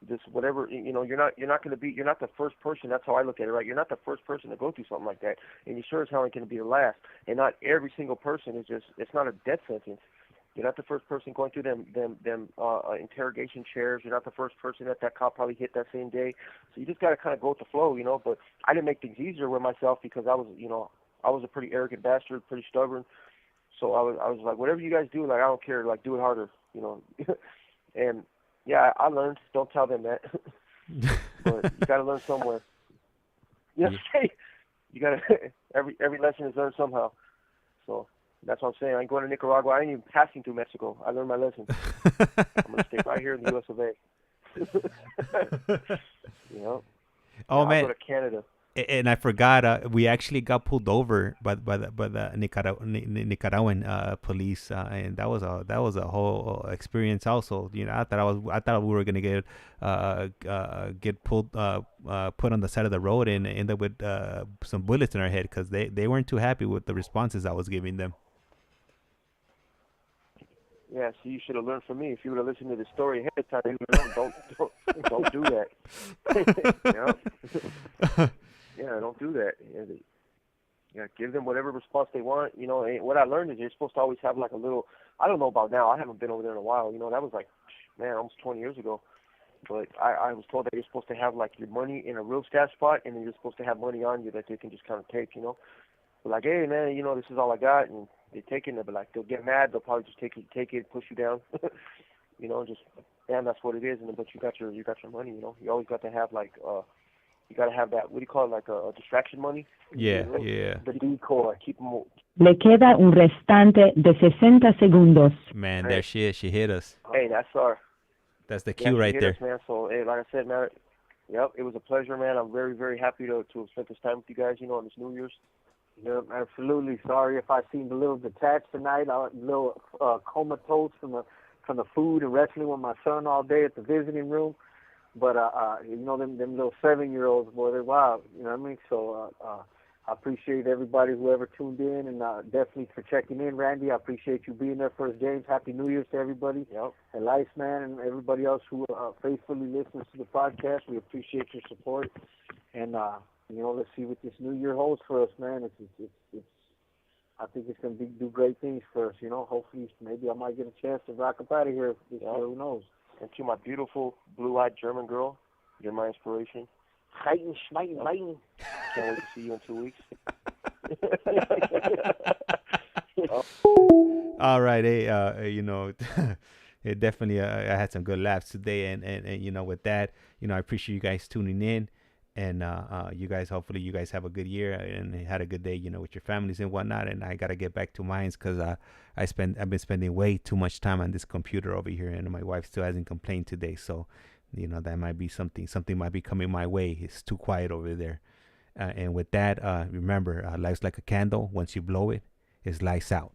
Just whatever, you know, you're not the first person. That's how I look at it, right? You're not the first person to go through something like that, and you sure as hell ain't gonna be the last. And not every single person is just, it's not a death sentence. You're not the first person going through them interrogation chairs. You're not the first person that cop probably hit that same day. So you just got to kind of go with the flow, you know. But I didn't make things easier with myself because I was a pretty arrogant bastard, pretty stubborn. So I was like, whatever you guys do, like I don't care, like do it harder, you know. And yeah, I learned. Don't tell them that. But you got to learn somewhere. You know, you got to every lesson is learned somehow. So. That's what I'm saying. I ain't going to Nicaragua. I ain't even passing through Mexico. I learned my lesson. I'm going to stay right here in the U.S. of A. You know? Oh, man. I'll go to Canada. And I forgot, we actually got pulled over by the Nicaraguan police, and that was a whole experience. Also, you know, I thought we were gonna get pulled, put on the side of the road and end up with some bullets in our head because they weren't too happy with the responses I was giving them. Yeah, so you should have learned from me. If you would have listened to the story ahead of time, you would have don't do that. You know? Yeah, don't do that. Yeah, give them whatever response they want. You know, and what I learned is you're supposed to always have like a little. I don't know about now. I haven't been over there in a while. You know, that was like, man, almost 20 years ago. But I was told that you're supposed to have like your money in a real stash spot, and then you're supposed to have money on you that they can just kind of take. You know, but like, hey man, you know, this is all I got, and they take it, and they'll be like, they'll get mad. They'll probably just take it, push you down. You know, just damn, that's what it is. And but you got your money. You know, you always got to have like you got to have that, what do you call it, like a distraction money? Yeah. The decoy, keep them. Le queda un restante de 60 segundos. Man, there she is. She hit us. Hey, that's the cue right there. Us, man. So, hey, like I said, man, yep, it was a pleasure, man. I'm very, very happy to have spent this time with you guys, you know, on this New Year's. Yep, absolutely. Sorry if I seemed a little detached tonight, a little comatose from the food and wrestling with my son all day at the visiting room. But you know, them little 7-year-olds, boy, they're wild. You know what I mean? So I appreciate everybody whoever tuned in, and definitely for checking in, Randy. I appreciate you being there for us, James. Happy New Year's to everybody. Yep. And ICEMAN and everybody else who faithfully listens to the podcast. We appreciate your support. And you know, let's see what this new year holds for us, man. It's I think it's gonna do great things for us. You know, hopefully, maybe I might get a chance to rock up out of here this year. Who knows? And to my beautiful blue-eyed German girl, you're my inspiration. Fighting, schmiting, fighting. Can't wait to see you in 2 weeks. All right, hey, you know, it definitely I had some good laughs today, and you know, with that, you know, I appreciate you guys tuning in, and you guys, hopefully you guys have a good year and had a good day, you know, with your families and whatnot. And I gotta get back to mine because I've been spending way too much time on this computer over here, and my wife still hasn't complained today. So, you know, that might be something might be coming my way. It's too quiet over there. And with that, remember, life's like a candle. Once you blow it, it's lights out.